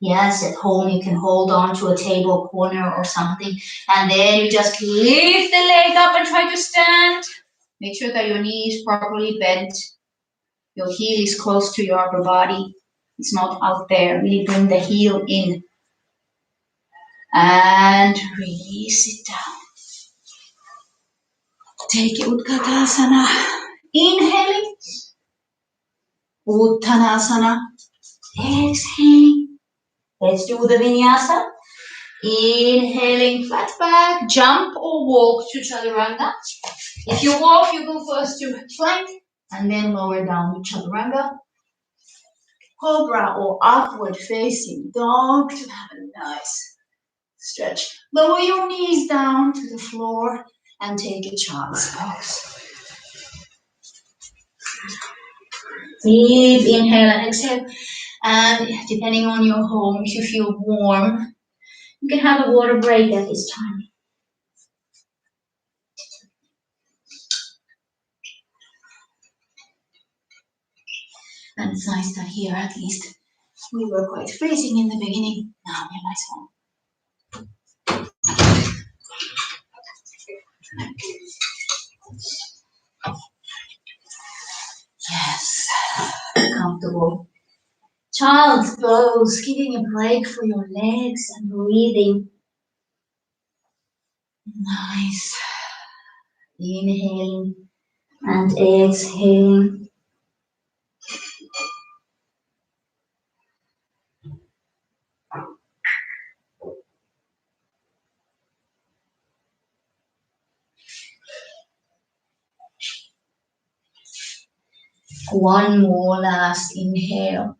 Yes, at home you can hold on to a table corner or something, and then you just lift the leg up and try to stand. Make sure that your knee is properly bent. Your heel is close to your upper body. It's not out there. Really bring the heel in. And release it down. Take Utkatasana. Inhaling. Uttanasana. Exhaling. Let's do the Vinyasa. Inhaling, flat back, jump or walk to Chaturanga. If you walk, you go first to plank and then lower down to Chaturanga. Cobra or upward facing dog to have a nice stretch. Lower your knees down to the floor and take a child's pose. Deep inhale and exhale. And depending on your home, if you feel warm, you can have a water break at this time. And it's nice that here at least we were quite freezing in the beginning. Now we're nice warm. Yes, comfortable. Child's pose, giving a break for your legs and breathing. Nice. Inhaling and exhaling. One more last inhale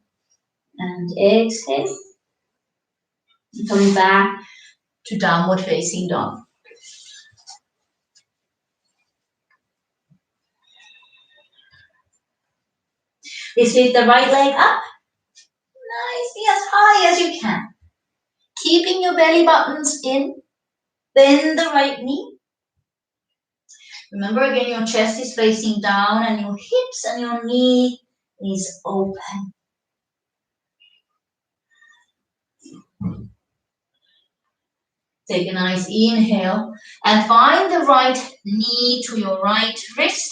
and exhale. Coming back to downward facing dog. Let's lift the right leg up. Nicely as high as you can. Keeping your belly buttons in. Bend the right knee. Remember again, your chest is facing down and your hips and your knee is open. Take a nice inhale and find the right knee to your right wrist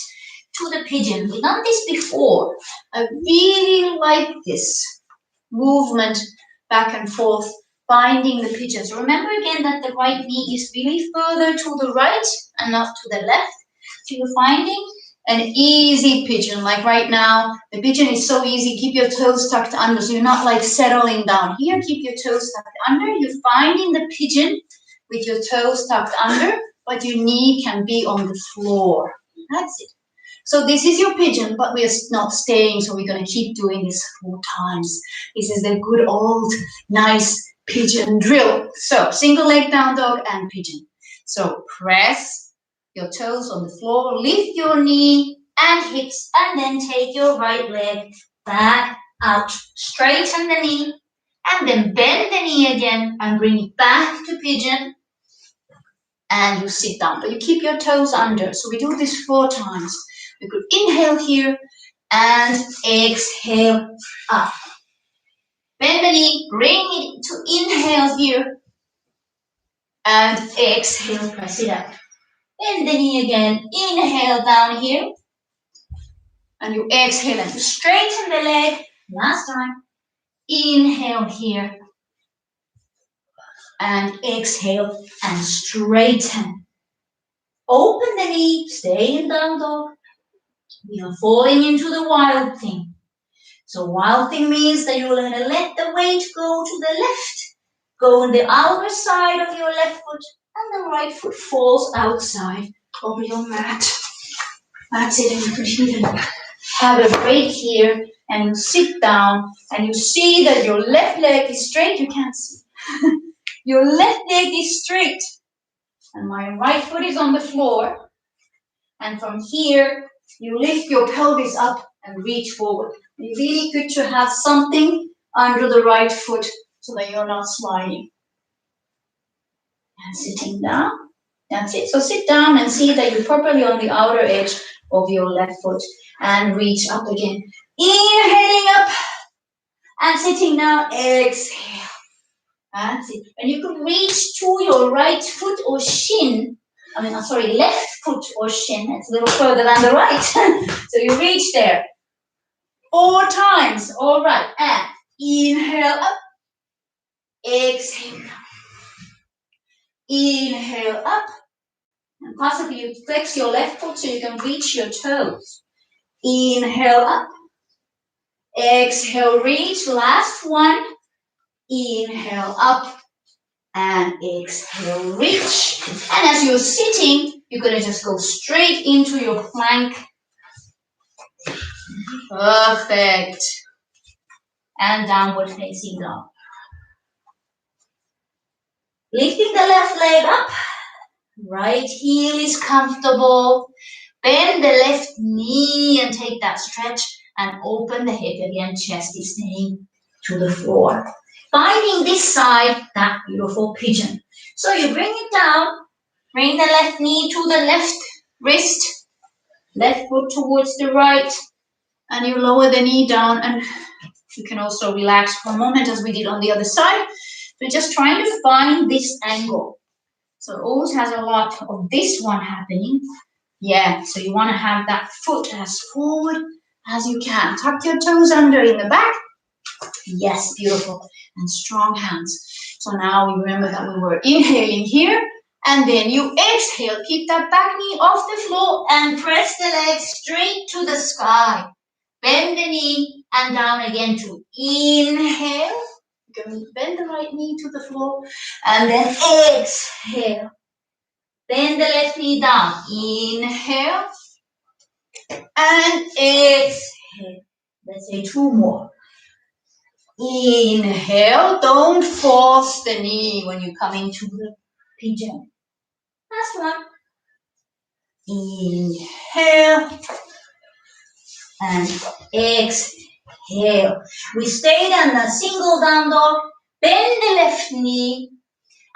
to the pigeon. We've done this before. I really like this movement back and forth, finding the pigeon. So remember again that the right knee is really further to the right and not to the left. So you're finding an easy pigeon. Like right now, the pigeon is so easy. Keep your toes tucked under. So you're not like settling down here. Keep your toes tucked under. You're finding the pigeon with your toes tucked under, but your knee can be on the floor. That's it. So this is your pigeon, but we're not staying, so we're going to keep doing this 4 times. This is the good old nice pigeon drill. So single leg down dog and pigeon. So press your toes on the floor, lift your knee and hips, and then take your right leg back out. Straighten the knee, and then bend the knee again and bring it back to pigeon. And you sit down, but you keep your toes under. So we do this 4 times. We could inhale here and exhale up. Bend the knee, bring it to inhale here and exhale, press it out. Bend the knee again, inhale down here and you exhale and you straighten the leg. Last time, inhale here and exhale and straighten. Open the knee, stay in down dog. We are falling into the wild thing. So wild thing means that you're going to let the weight go to the left, go on the outer side of your left foot, and the right foot falls outside of your mat. That's it, and you can even have a break here, and you sit down, and you see that your left leg is straight. You can't see. Your left leg is straight, and my right foot is on the floor. And from here, you lift your pelvis up and reach forward. It's really good to have something under the right foot so that you're not sliding. And sitting down. That's it. So sit down and see that you're properly on the outer edge of your left foot. And reach up again. Inhaling up. And sitting down. Exhale. That's it. And you can reach to your right foot or shin left foot or shin. It's a little further than the right. So you reach there. 4 times. All right. And inhale up. Exhale down. Inhale up. And possibly you flex your left foot so you can reach your toes. Inhale up. Exhale, reach. Last one. Inhale up. And exhale, reach. And as you're sitting, you're going to just go straight into your plank. Perfect. And downward facing dog. Lifting the left leg up. Right heel is comfortable. Bend the left knee and take that stretch and open the hip again. Chest is staying to the floor. Finding this side, that beautiful pigeon. So you bring it down, bring the left knee to the left wrist, left foot towards the right, and you lower the knee down, and you can also relax for a moment as we did on the other side. We're just trying to find this angle. So it always has a lot of this one happening. Yeah, so you want to have that foot as forward as you can. Tuck your toes under in the back. Yes, beautiful. And strong hands. So now we remember that we were inhaling here. And then you exhale. Keep that back knee off the floor and press the legs straight to the sky. Bend the knee and down again to inhale. You can bend the right knee to the floor. And then exhale. Bend the left knee down. Inhale. And exhale. Let's say 2 more. Inhale. Don't force the knee when you come into the pigeon. Last one. Inhale. And exhale. We stayed on the single down dog. Bend the left knee.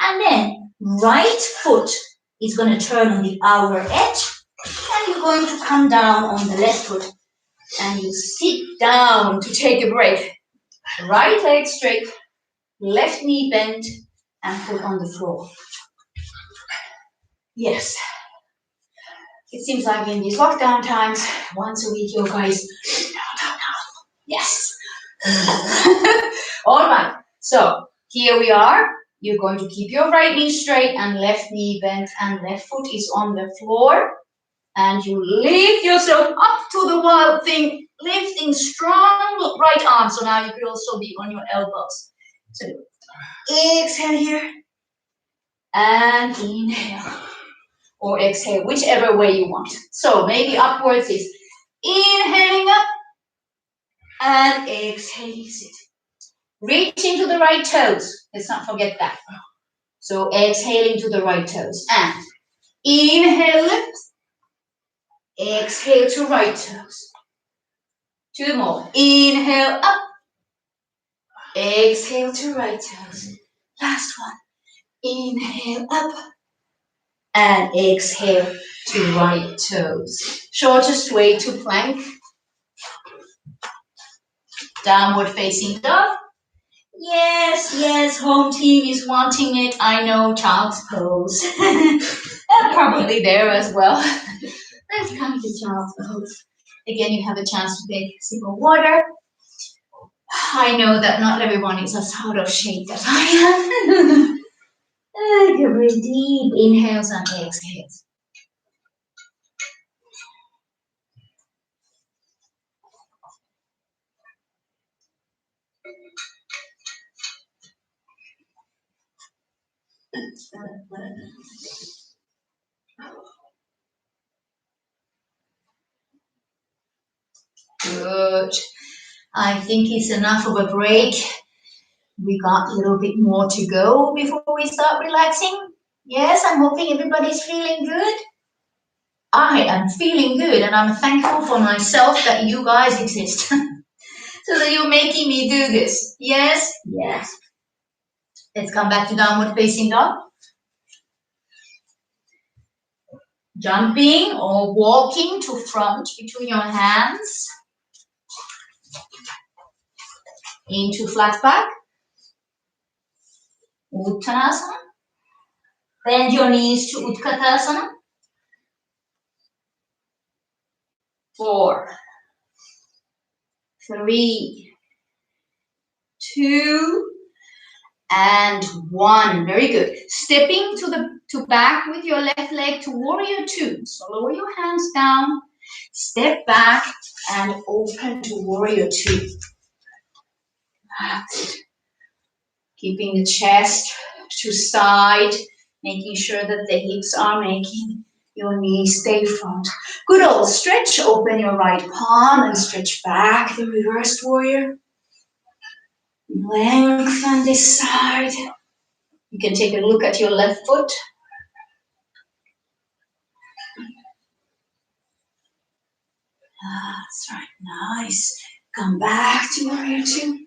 And then right foot is going to turn on the outer edge. And you're going to come down on the left foot. And you sit down to take a break. Right leg straight, left knee bent, and foot on the floor. Yes. It seems like in these lockdown times, once a week yoga is no. Yes. All right. So here we are. You're going to keep your right knee straight and left knee bent and left foot is on the floor. And you lift yourself up to the wild thing, lifting strong right arm. So now you could also be on your elbows. So exhale here and inhale. Or exhale, whichever way you want. So maybe upwards is inhaling up and exhaling sit. Reaching to the right toes. Let's not forget that. So exhaling to the right toes. And inhale lift. Exhale to right toes. 2 more. Inhale up. Exhale to right toes. Last one. Inhale up. And exhale to right toes. Shortest way to plank. Downward facing dog. Yes, home team is wanting it. I know, child's pose. And probably there as well. Let's come to child's pose. Again, you have a chance to take a sip of water. I know that not everyone is as out of shape as I am. Very deep inhales and exhales. Good. I think it's enough of a break. We got a little bit more to go before we start relaxing. Yes, I'm hoping everybody's feeling good. I am feeling good and I'm thankful for myself that you guys exist. So that you're making me do this. Yes. Let's come back to downward facing dog. Jumping or walking to front between your hands. Into flat back. Uttanasana. Bend your knees to Utkatasana. 4, 3, 2, and 1. Very good. Stepping to back with your left leg to warrior 2. So lower your hands down, step back, and open to warrior 2. Keeping the chest to side, making sure that the hips are making your knees stay front. Good old stretch. Open your right palm and stretch back the reversed warrior. Lengthen this side. You can take a look at your left foot. That's right. Nice. Come back to warrior 2.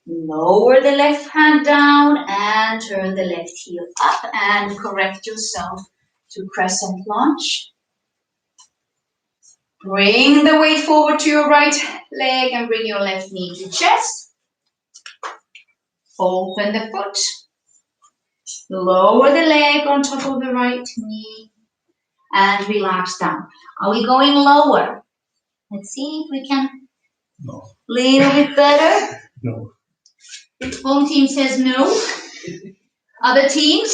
Lower the left hand down and turn the left heel up and correct yourself to crescent lunge. Bring the weight forward to your right leg and bring your left knee to chest. Open the foot. Lower the leg on top of the right knee and relax down. Are we going lower? Let's see if we can. No. Little bit better. No. Home team says no. Other teams?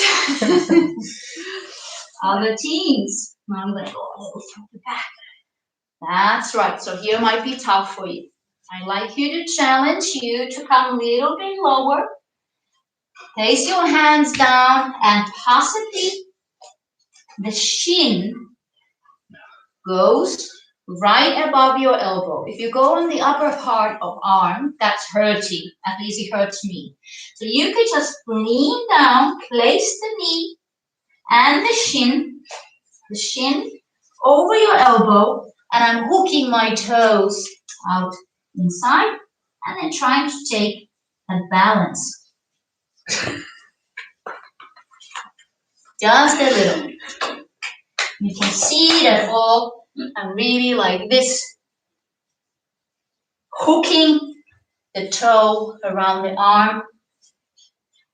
Other teams. I'm going to go a little further back. That's right. So here might be tough for you. I'd like you to challenge you to come a little bit lower. Place your hands down and possibly the shin goes right above your elbow. If you go on the upper part of arm, that's hurting. At least it hurts me. So you could just lean down, place the knee and the shin over your elbow, and I'm hooking my toes out inside and then trying to take a balance. Just a little. You can see that all I'm really like this, hooking the toe around the arm,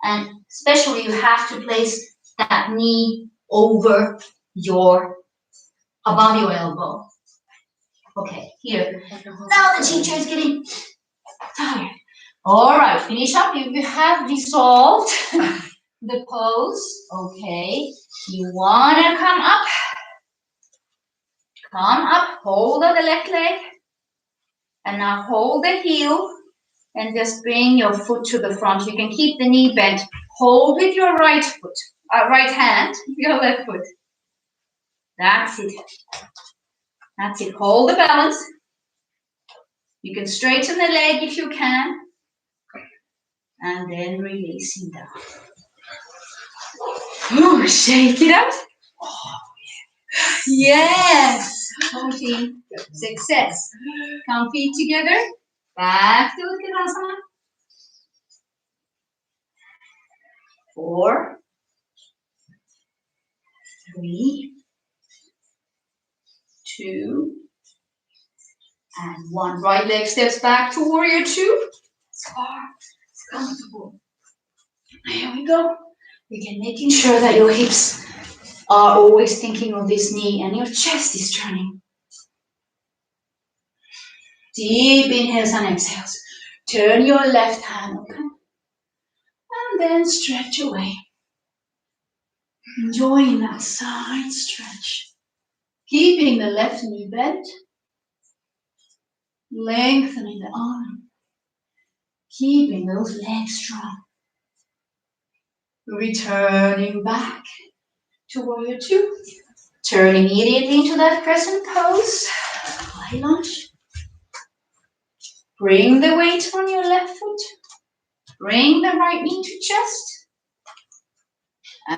and especially you have to place that knee over above your elbow. Okay, here. Now the teacher is getting tired. All right, finish up. You have dissolved the pose. Okay, you wanna come up. Come up, hold on the left leg. And now hold the heel and just bring your foot to the front. You can keep the knee bent. Hold with your right foot, right hand, your left foot. That's it. That's it. Hold the balance. You can straighten the leg if you can. And then releasing down. Oh, shake it out. Oh, yes. Home team. Success. Come feet together. Back to Utkatasana. 4, 3, 2, and 1. Right leg steps back to warrior 2. It's far. It's comfortable. Here we go. Again, making sure that your hips are always thinking of this knee and your chest is turning. Deep inhales and exhales. Turn your left hand open. And then stretch away. Enjoying that side stretch. Keeping the left knee bent. Lengthening the arm. Keeping those legs strong. Returning back to warrior 2. Turn immediately into that crescent pose. High lunge. Bring the weight on your left foot. Bring the right knee to chest.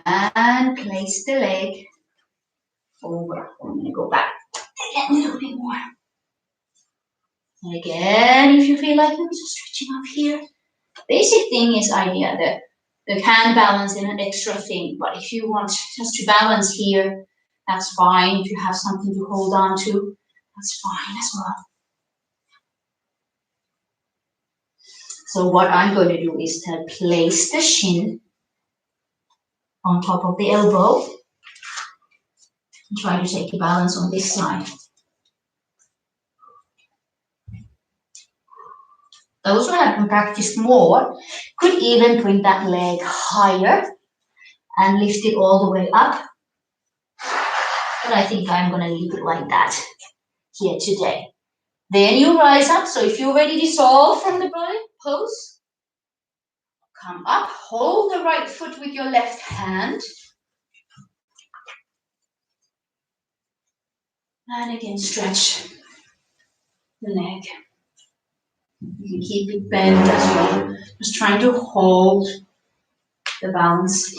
And place the leg over. I'm going to go back a little bit more. And again, if you feel like you're just stretching up here. Basic thing is idea that the hand balance is an extra thing. But if you want just to balance here, that's fine. If you have something to hold on to, that's fine as well. So what I'm going to do is to place the shin on top of the elbow and try to take a balance on this side. Those who have practiced more could even bring that leg higher and lift it all the way up. But I think I'm going to leave it like that here today. Then you rise up. So if you're ready to dissolve from the pose, come up, hold the right foot with your left hand. And again, stretch the leg. You can keep it bent as well. Just trying to hold the balance.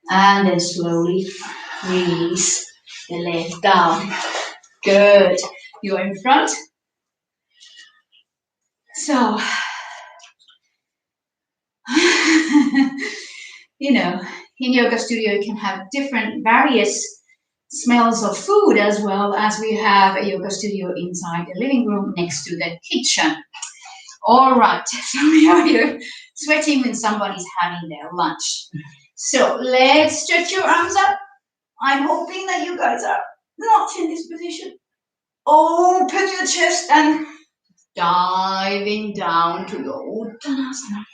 And then slowly release the leg down. Good. You're in front. So, you know, in yoga studio you can have different various smells of food as well as we have a yoga studio inside the living room next to the kitchen. All right, so we are here sweating when somebody's having their lunch. So let's stretch your arms up. I'm hoping that you guys are not in this position. Open your chest and diving down to your Uttanasana.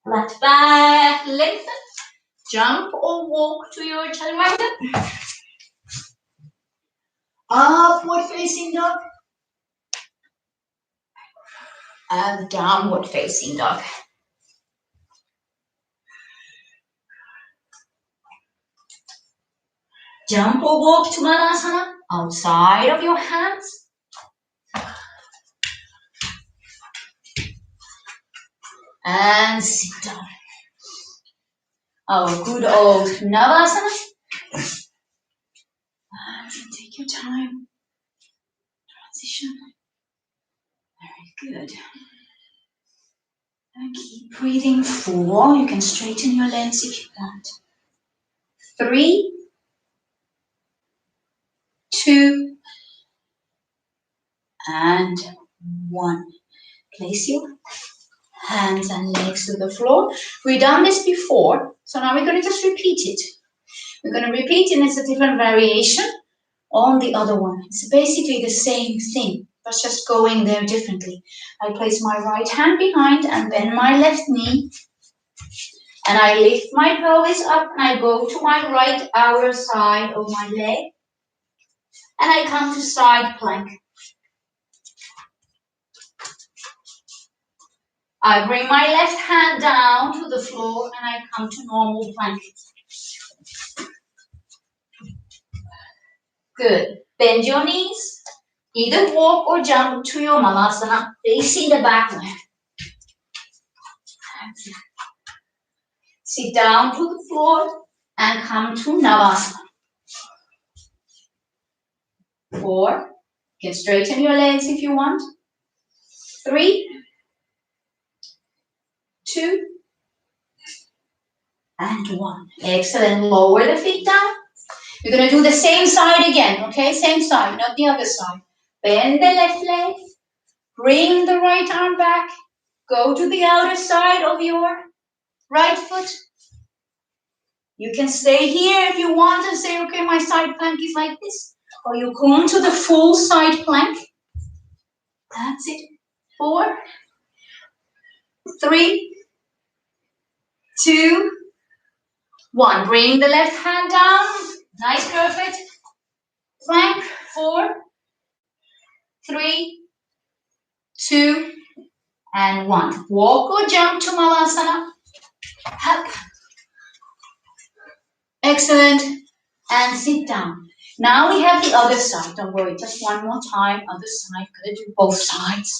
Flat back, lengthen. Jump or walk to your Chaturanga. Upward facing dog. And downward facing dog. Jump or walk to Malasana outside of your hands. And sit down. Our good old Navasana. And take your time. Transition. Very good. And keep breathing. 4. You can straighten your legs if you want. 3, 2, and 1. Place your hands and legs to the floor. We've done this before, so now we're going to just repeat it. We're going to repeat it, and it's a different variation on the other one. It's basically the same thing, but just going there differently. I place my right hand behind and bend my left knee, and I lift my pelvis up, and I go to my right outer side of my leg, and I come to side plank. I bring my left hand down to the floor and I come to normal plank. Good. Bend your knees. Either walk or jump to your Malasana, facing the back leg. Sit down to the floor and come to Navasana. 4. You can straighten your legs if you want. 3, 2, and 1. Excellent. Lower the feet down. You're going to do the same side again, okay? Same side, not the other side. Bend the left leg. Bring the right arm back. Go to the outer side of your right foot. You can stay here if you want and say, okay, my side plank is like this. Or you come to the full side plank. That's it. 4, 3, 2, 1. Bring the left hand down. Nice, perfect. Plank. 4, 3, 2, and 1. Walk or jump to Malasana. Up. Excellent. And sit down. Now we have the other side. Don't worry, just one more time. Other side. Gonna do both sides.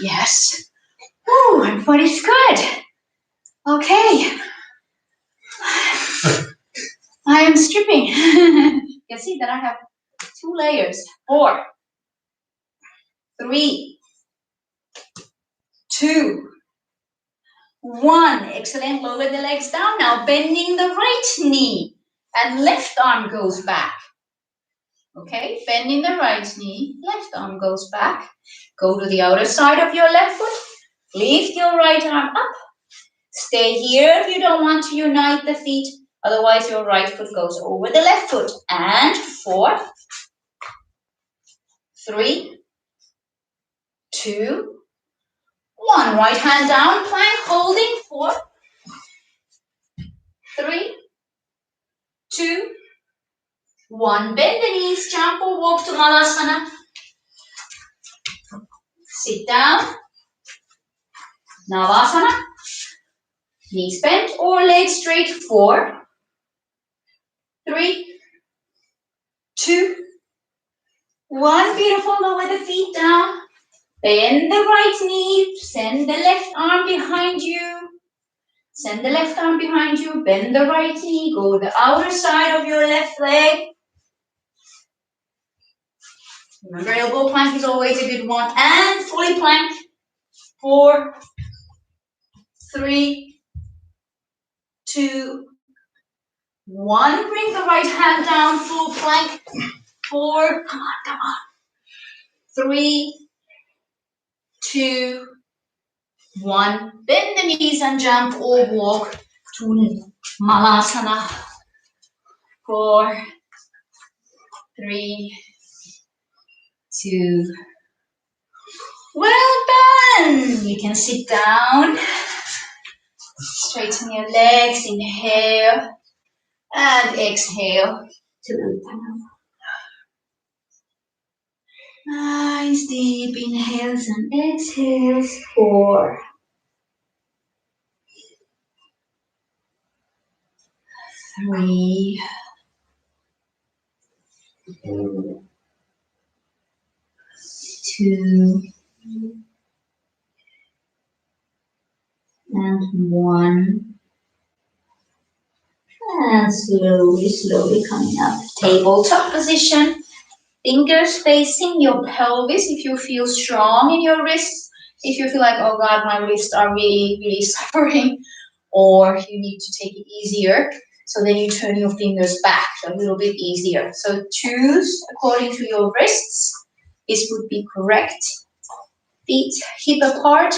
Yes. Ooh, everybody's good. Okay. I am stripping. You can see that I have 2 layers. 4, 3, 2, 1. Excellent. Lower the legs down. Now bending the right knee and left arm goes back. Okay, bending the right knee, left arm goes back. Go to the outer side of your left foot. Lift your right arm up. Stay here if you don't want to unite the feet. Otherwise, your right foot goes over the left foot. And 4, 3, 2, 1. Right hand down, plank, holding. 4, 3, 2, 1. Bend the knees, jump or walk to Malasana. Sit down. Navasana. Knees bent or legs straight. 4, 3, 2, 1. Beautiful. Lower the feet down. Bend the right knee. Send the left arm behind you. Send the left arm behind you. Bend the right knee. Go the outer side of your left leg. Remember, elbow plank is always a good one. And fully plank. 4, 3, 2, 1. Bring the right hand down. Full plank. 4. Come on, come on. 3, 2, 1. Bend the knees and jump or walk to Malasana. 4, 3, 2. Well done. You can sit down. Straighten your legs. Inhale and exhale to open up. Nice deep inhales and exhales. 4, 3, 2, and 1. And slowly, slowly coming up. Tabletop position. Fingers facing your pelvis if you feel strong in your wrists. If you feel like, oh God, my wrists are really, really suffering, or you need to take it easier. So then you turn your fingers back a little bit easier. So choose according to your wrists. This would be correct. Feet hip apart.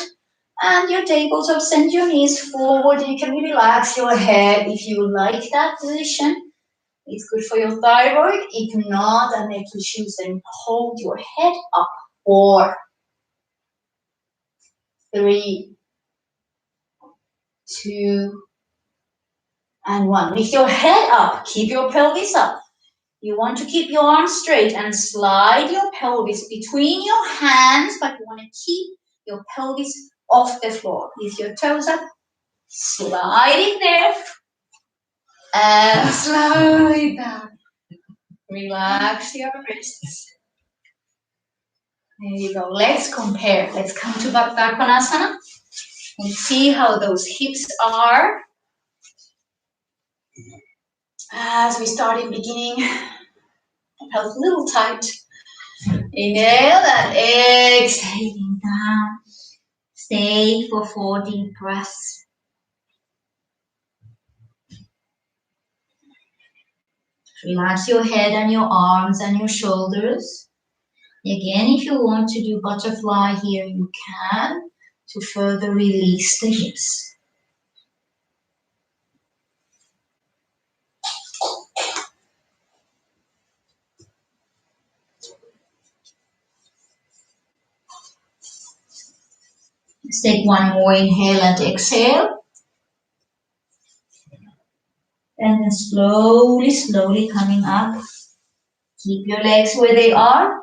And your tabletop, send your knees forward. You can relax your head if you like that position. It's good for your thyroid. If not, and make issues, then hold your head up. 4, 3, 2, and 1. Lift your head up. Keep your pelvis up. You want to keep your arms straight and slide your pelvis between your hands, but you want to keep your pelvis off the floor. Lift your toes up. Slide it there. And slowly down. Relax your wrists. There you go. Let's compare. Let's come to Baddha Konasana and see how those hips are. As we start in beginning, felt a little tight. Inhale and exhaling down. Stay for 4 deep breaths. Relax your head and your arms and your shoulders. Again, if you want to do butterfly here, you can, to further release the hips. Let's take one more inhale and exhale. And then slowly, slowly coming up. Keep your legs where they are.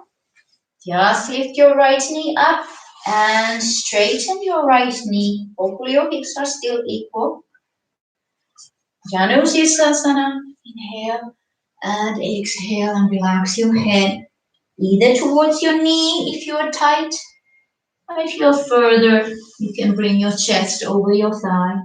Just lift your right knee up and straighten your right knee. Hopefully your hips are still equal. Janu Sirsasana. Inhale and exhale and relax your head. Either towards your knee if you're tight. Or if you're further, you can bring your chest over your thigh.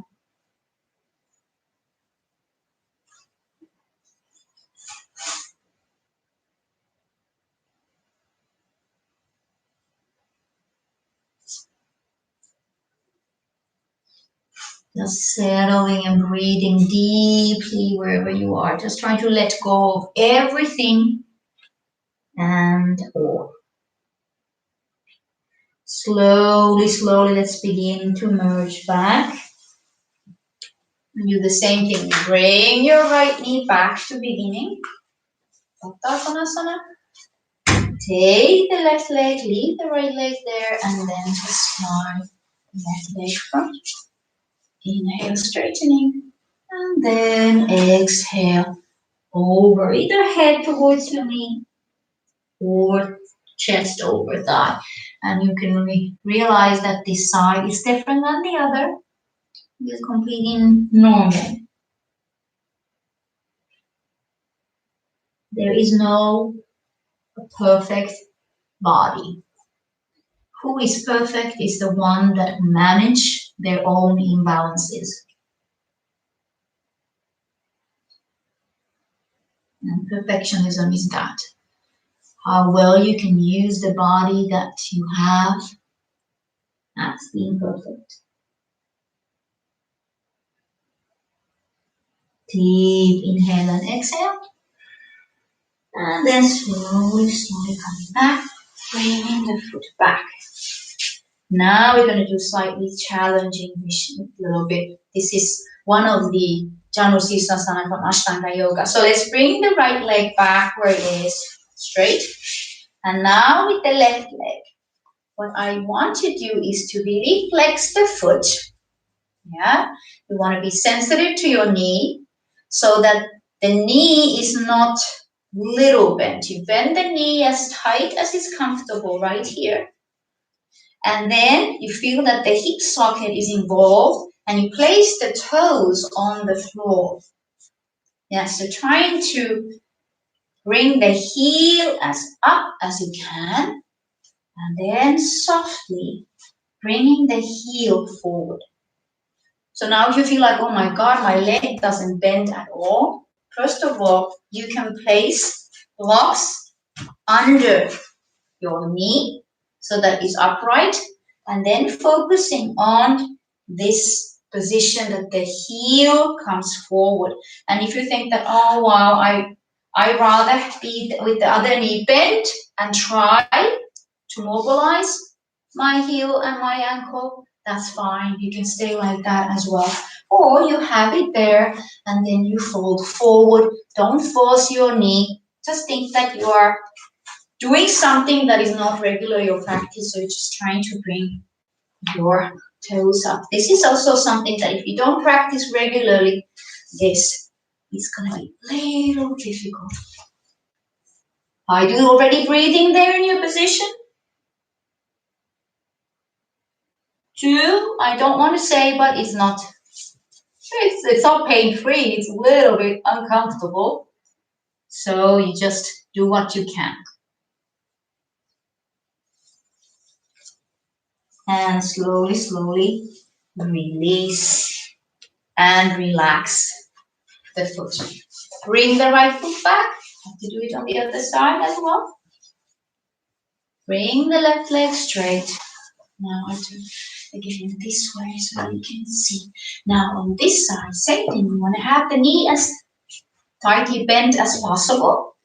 Just settling and breathing deeply wherever you are. Just trying to let go of everything and hold. Slowly, slowly, let's begin to merge back. Do the same thing. Bring your right knee back to beginning. Samasana. Take the left leg, leave the right leg there, and then just slide the left leg front. Inhale, straightening, and then exhale over either head towards your knee or chest over thigh. And you can realize that this side is different than the other. It's completely normal. There is no perfect body. Who is perfect is the one that manage their own imbalances. And perfectionism is that. How well you can use the body that you have. That's being perfect. Deep inhale and exhale. And then slowly, slowly coming back. Bringing the foot back. Now we're going to do slightly challenging a little bit. This is one of the Janusasana from Ashtanga Yoga. So let's bring the right leg back where it is, straight. And now with the left leg, what I want to do is to really flex the foot. Yeah, you want to be sensitive to your knee so that the knee is not little bent. You bend the knee as tight as is comfortable right here. And then you feel that the hip socket is involved and you place the toes on the floor. Yeah, so trying to bring the heel as up as you can and then softly bringing the heel forward. So now if you feel like, oh my God, my leg doesn't bend at all, first of all, you can place blocks under your knee so that it's upright. And then focusing on this position that the heel comes forward. And if you think that, oh wow, I rather be with the other knee bent and try to mobilize my heel and my ankle, that's fine. You can stay like that as well. Or you have it there and then you fold forward. Don't force your knee. Just think that you are doing something that is not regular your practice, so you're just trying to bring your toes up. This is also something that if you don't practice regularly, this is going to be a little difficult. Are you already breathing there in your position? 2, I don't want to say, but it's not pain-free. It's a little bit uncomfortable. So you just do what you can. And slowly, slowly release and relax the foot. Bring the right foot back. Have to do it on the other side as well. Bring the left leg straight. Now I turn again this way so you can see. Now on this side, same thing. You want to have the knee as tightly bent as possible.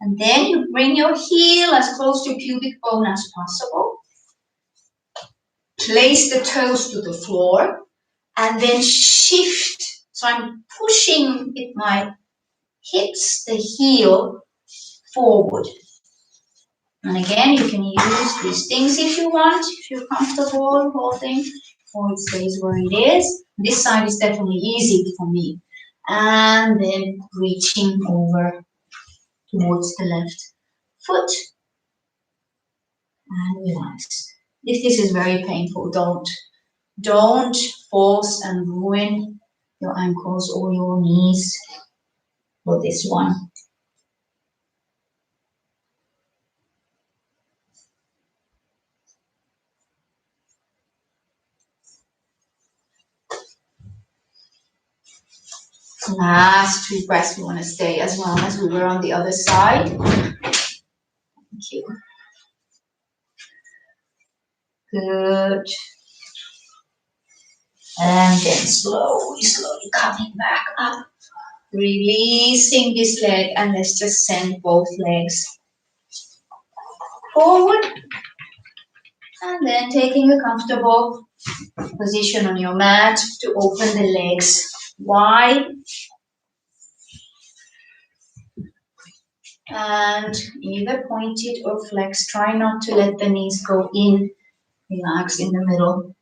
And then you bring your heel as close to pubic bone as possible. Place the toes to the floor and then shift. So I'm pushing with my hips, the heel forward. And again, you can use these things if you want, if you're comfortable holding, or it stays where it is. This side is definitely easy for me. And then reaching over towards the left foot. And relax. If this is very painful, don't force and ruin your ankles or your knees for this one. Last 2 breaths, we want to stay as long as we were on the other side. Thank you. Good. And then slowly, slowly coming back up. Releasing this leg and let's just send both legs forward. And then taking a comfortable position on your mat to open the legs wide. And either pointed or flexed. Try not to let the knees go in. Relax in the middle.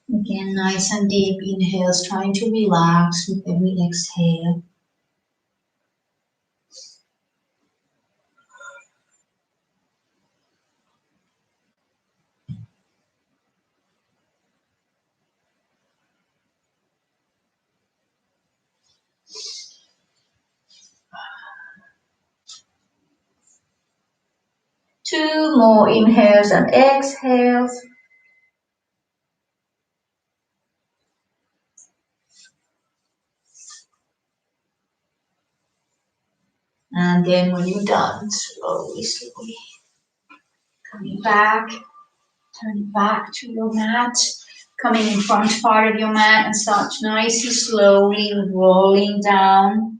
Again, nice and deep inhales, trying to relax with every exhale. Two more inhales and exhales. And then when you're done, slowly, slowly coming back, turn back to your mat, coming in front part of your mat and start nicely, slowly rolling down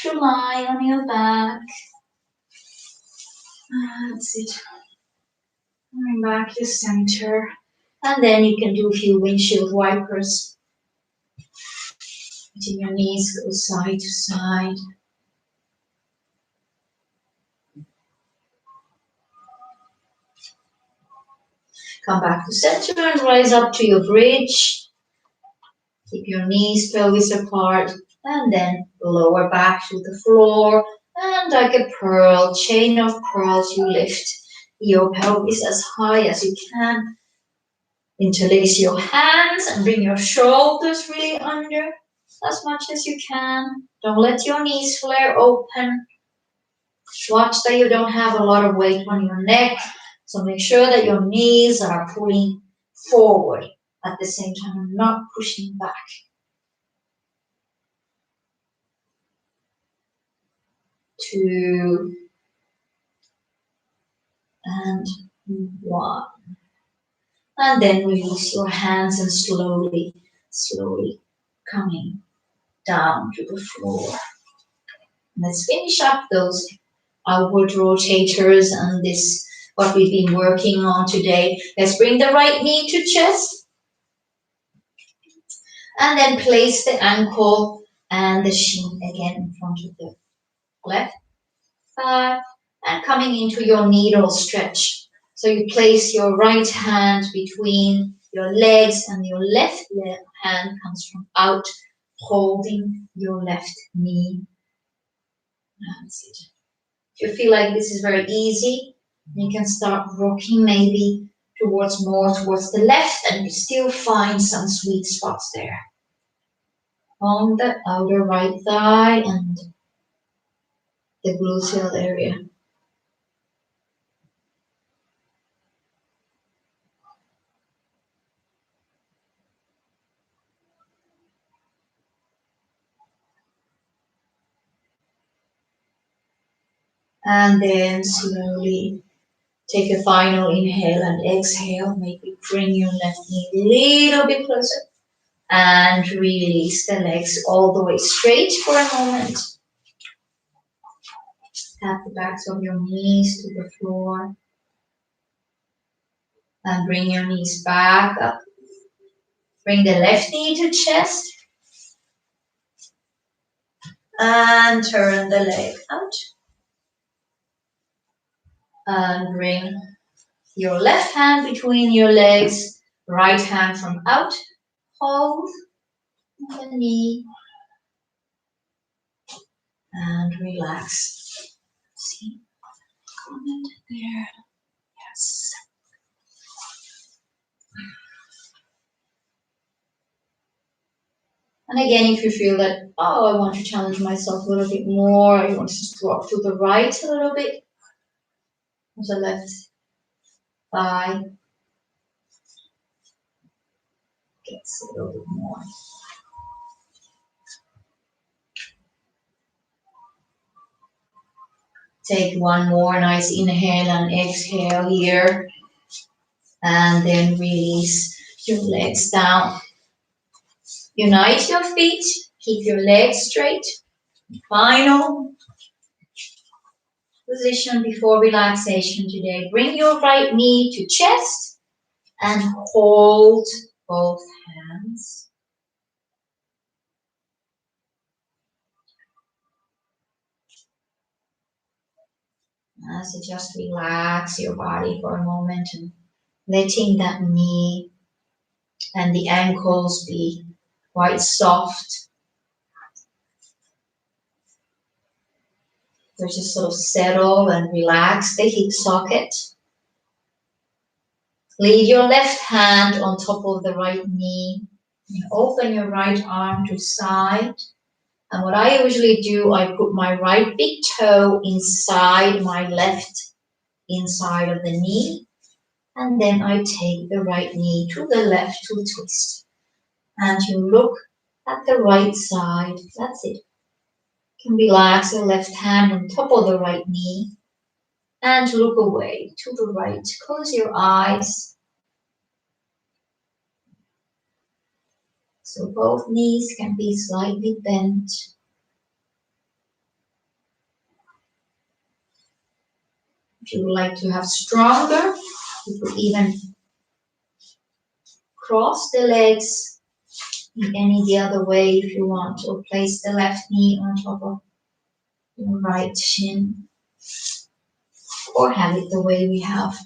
to lie on your back. That's it. Coming back to center. And then you can do a few windshield wipers. Letting your knees go side to side. Come back to center and rise up to your bridge. Keep your knees, pelvis apart, and then lower back to the floor. And like a pearl, chain of pearls, you lift your pelvis as high as you can. Interlace your hands and bring your shoulders really under as much as you can. Don't let your knees flare open. Watch that you don't have a lot of weight on your neck. So make sure that your knees are pulling forward at the same time, not pushing back. 2 and 1. And then release your hands and slowly, slowly coming down to the floor. Let's finish up those outward rotators and this, what we've been working on today. Let's bring the right knee to chest. And then place the ankle and the shin again in front of the left thigh. And coming into your needle stretch. So you place your right hand between your legs and your left hand comes from out, holding your left knee. That's it. If you feel like this is very easy, you can start rocking maybe towards the left and you still find some sweet spots there. On the outer right thigh and the gluteal area. And then slowly take a final inhale and exhale. Maybe bring your left knee a little bit closer. And release the legs all the way straight for a moment. Tap the backs of your knees to the floor. And bring your knees back up. Bring the left knee to chest. And turn the leg out. And bring your left hand between your legs. Right hand from out. Hold the knee. And relax. See? Comment there. Yes. And again, if you feel that, oh, I want to challenge myself a little bit more, I want to just drop to the right a little bit, on the left thigh, gets a little bit more. Take one more nice inhale and exhale here. And then release your legs down. Unite your feet. Keep your legs straight. Final position before relaxation today. Bring your right knee to chest and hold both hands. As you just relax your body for a moment and letting that knee and the ankles be quite soft. So just sort of settle and relax the hip socket. Leave your left hand on top of the right knee. And open your right arm to side. And what I usually do, I put my right big toe inside my left inside of the knee. And then I take the right knee to the left to twist. And you look at the right side. That's it. You can relax your left hand on top of the right knee. And look away to the right. Close your eyes. So both knees can be slightly bent. If you would like to have stronger, you could even cross the legs in the other way if you want, or place the left knee on top of your right shin, or have it the way we have.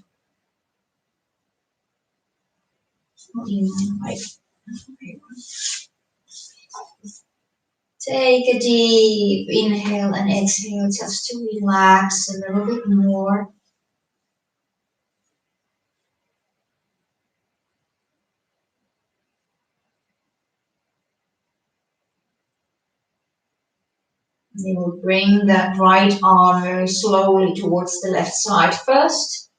Take a deep inhale and exhale just to relax a little bit more. Then we'll bring that right arm very slowly towards the left side first.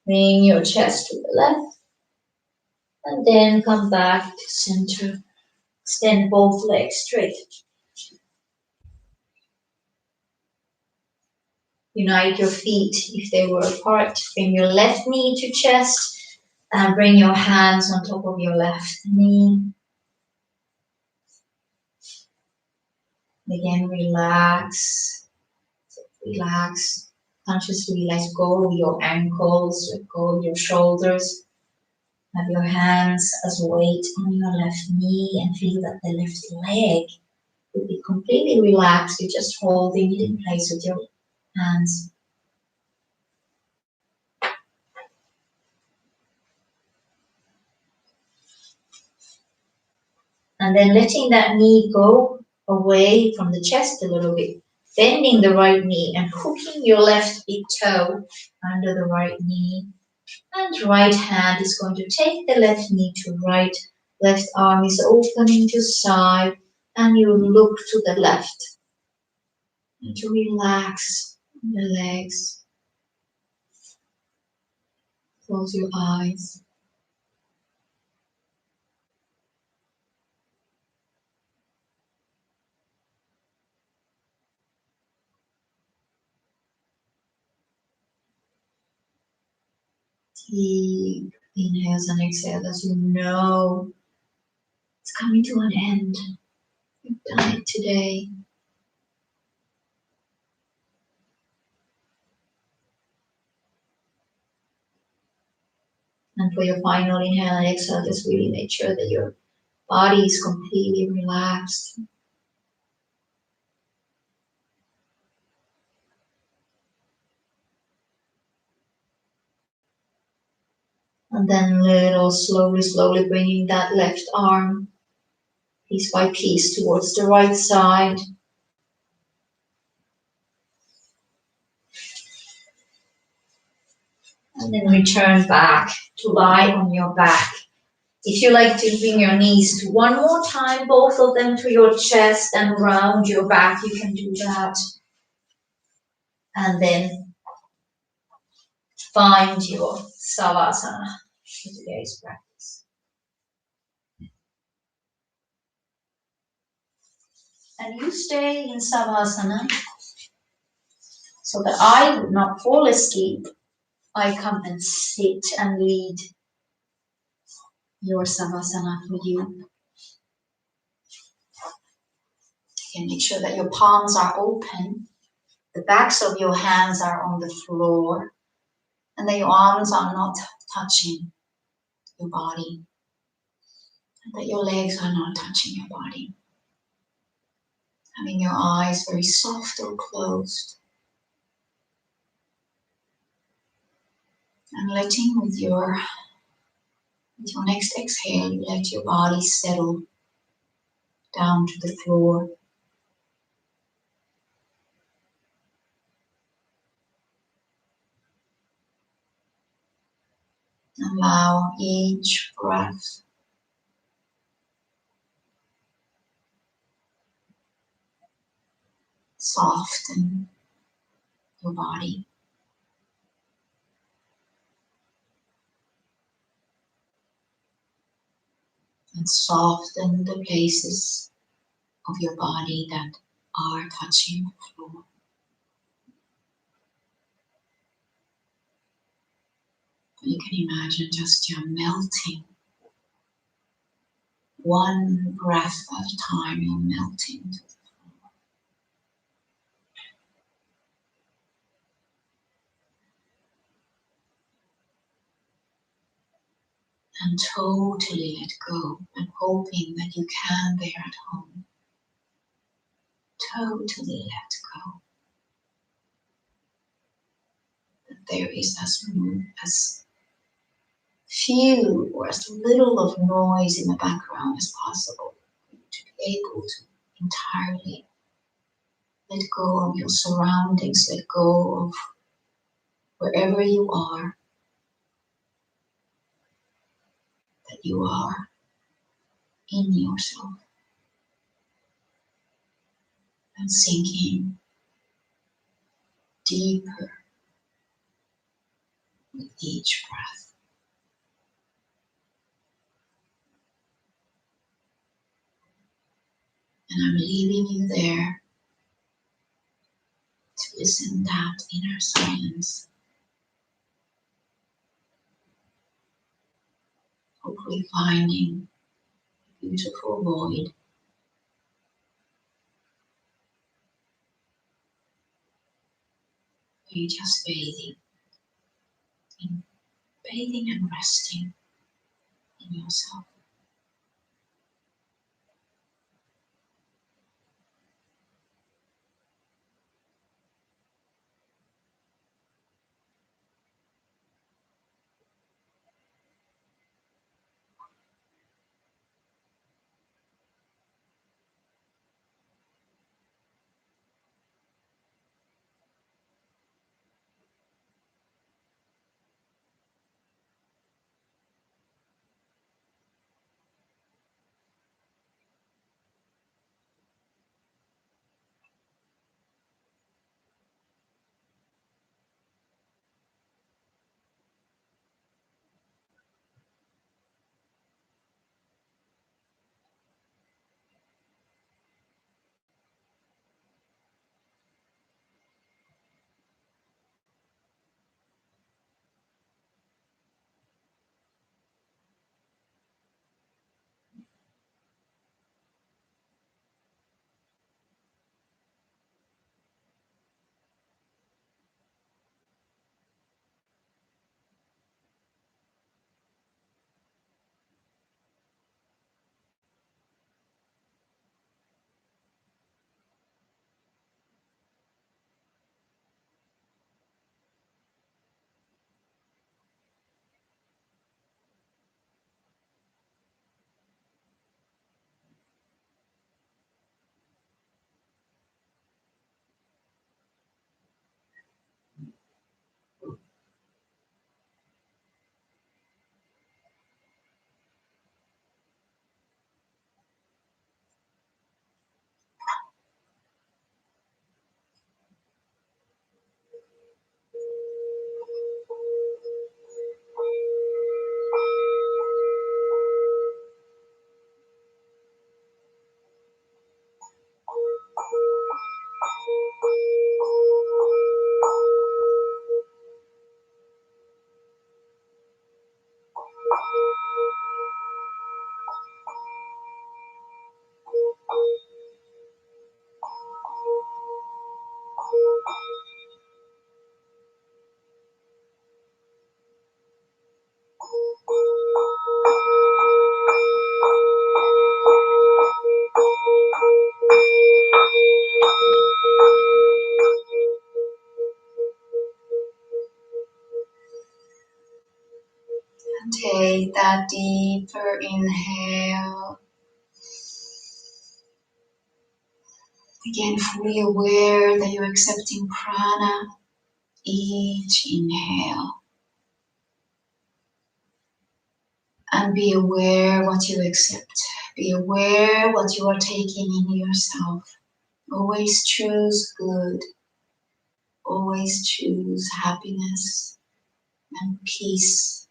Bring your chest to the left. And then come back to center. Extend both legs straight. Unite your feet if they were apart. Bring your left knee to chest. And bring your hands on top of your left knee. Again, relax. Relax. Consciously let go of your ankles, let go of your shoulders. Have your hands as weight on your left knee and feel that the left leg will be completely relaxed. You're just holding it in place with your hands. And then letting that knee go away from the chest a little bit. Bending the right knee and hooking your left big toe under the right knee. And right hand is going to take the left knee to right. Left arm is opening to side. And you look to the left. And to relax the legs. Close your eyes. Deep inhales and exhales as you know it's coming to an end. You've done it today. And for your final inhale and exhale, just really make sure that your body is completely relaxed. And then slowly bringing that left arm piece by piece towards the right side. And then return back to lie on your back. If you like to bring your knees to one more time, both of them to your chest and round your back, you can do that. And then find your Savasana for today's practice. And you stay in Savasana so that I would not fall asleep I come and sit and lead your Savasana for you. You can make sure that your palms are open, the backs of your hands are on the floor, and that your arms are not touching your body, and that your legs are not touching your body. Having your eyes very soft or closed. And letting with your next exhale, you let your body settle down to the floor. Allow each breath soften your body. And soften the places of your body that are touching the floor. You can imagine just you're melting. One breath at a time, you're melting to the floor. And totally let go, and hoping that you can there at home. Totally let go. That there is as few or as little of noise in the background as possible for you to be able to entirely let go of your surroundings, let go of wherever you are, that you are in yourself and sinking deeper with each breath. And I'm leaving you there to listen to that inner silence. Hopefully finding a beautiful void where you're just bathing and resting in yourself. take that deeper inhale. Again, fully aware that you're accepting prana each inhale. And be aware what you accept. Be aware what you are taking in yourself. Always choose good. Always choose happiness and peace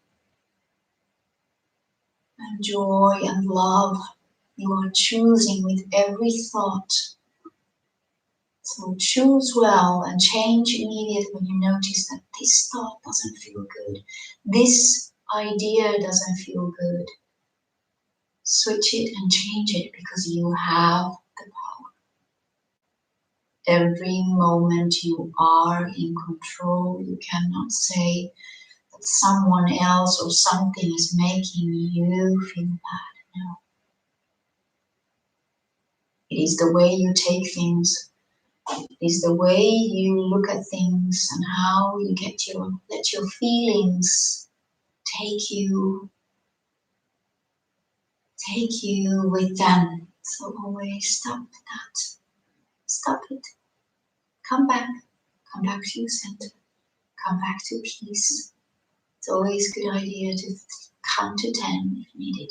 and joy and love. You are choosing with every thought. So choose well and change immediately when you notice that this thought doesn't feel good. This idea doesn't feel good. Switch it and change it because you have the power. Every moment you are in control. You cannot say that someone else or something is making you feel bad. No. It is the way you take things. It is the way you look at things and how you let your feelings take you with them. So always stop that. Stop it. Come back to your center. Come back to peace. It's always a good idea to count to 10 if needed.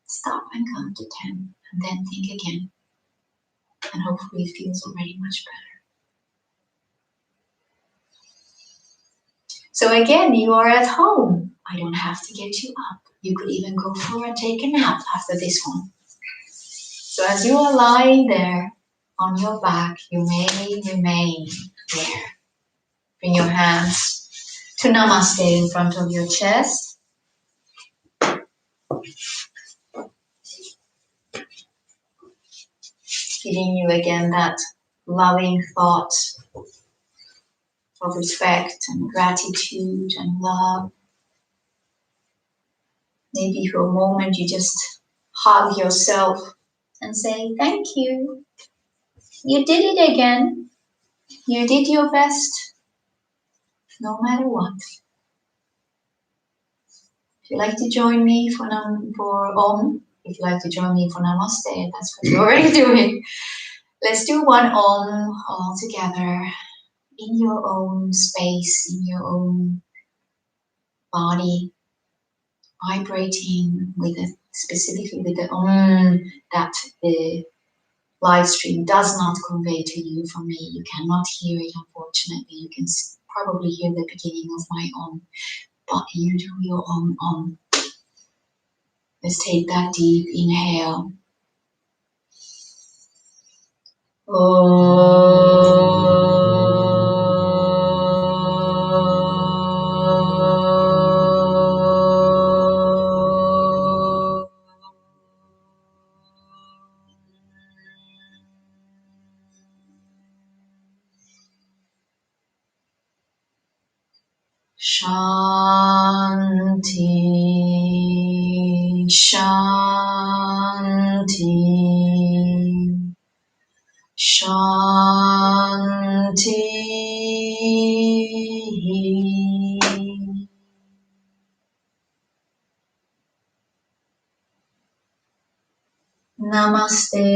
Stop and count to 10 and then think again. And hopefully it feels already much better. So again, you are at home. I don't have to get you up. You could even go for and take a nap after this one. So as you are lying there on your back, you may remain there. Bring your hands to Namaste in front of your chest. Giving you again that loving thought of respect and gratitude and love. Maybe for a moment you just hug yourself and say, thank you. You did it again. You did your best, no matter what. If you'd like to join me for Om, if you'd like to join me for Namaste, that's what you're already doing. Let's do one Om all together in your own space, in your own body, vibrating specifically with the Om that the live stream does not convey to you from me. You cannot hear it, unfortunately. You can probably hear the beginning of my Om, but you do your own Om. Let's take that deep inhale. Shanti, Shanti, Shanti. Namaste.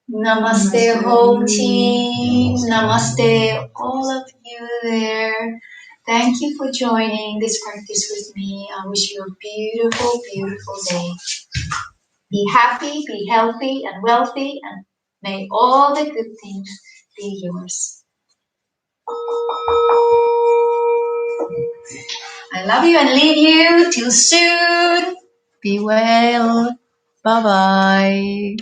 Namaste, whole team. Namaste, all of you there. Thank you for joining this practice with me. I wish you a beautiful, beautiful day. Be happy, be healthy and wealthy, and may all the good things be yours. I love you and leave you till soon. Be well. Bye-bye.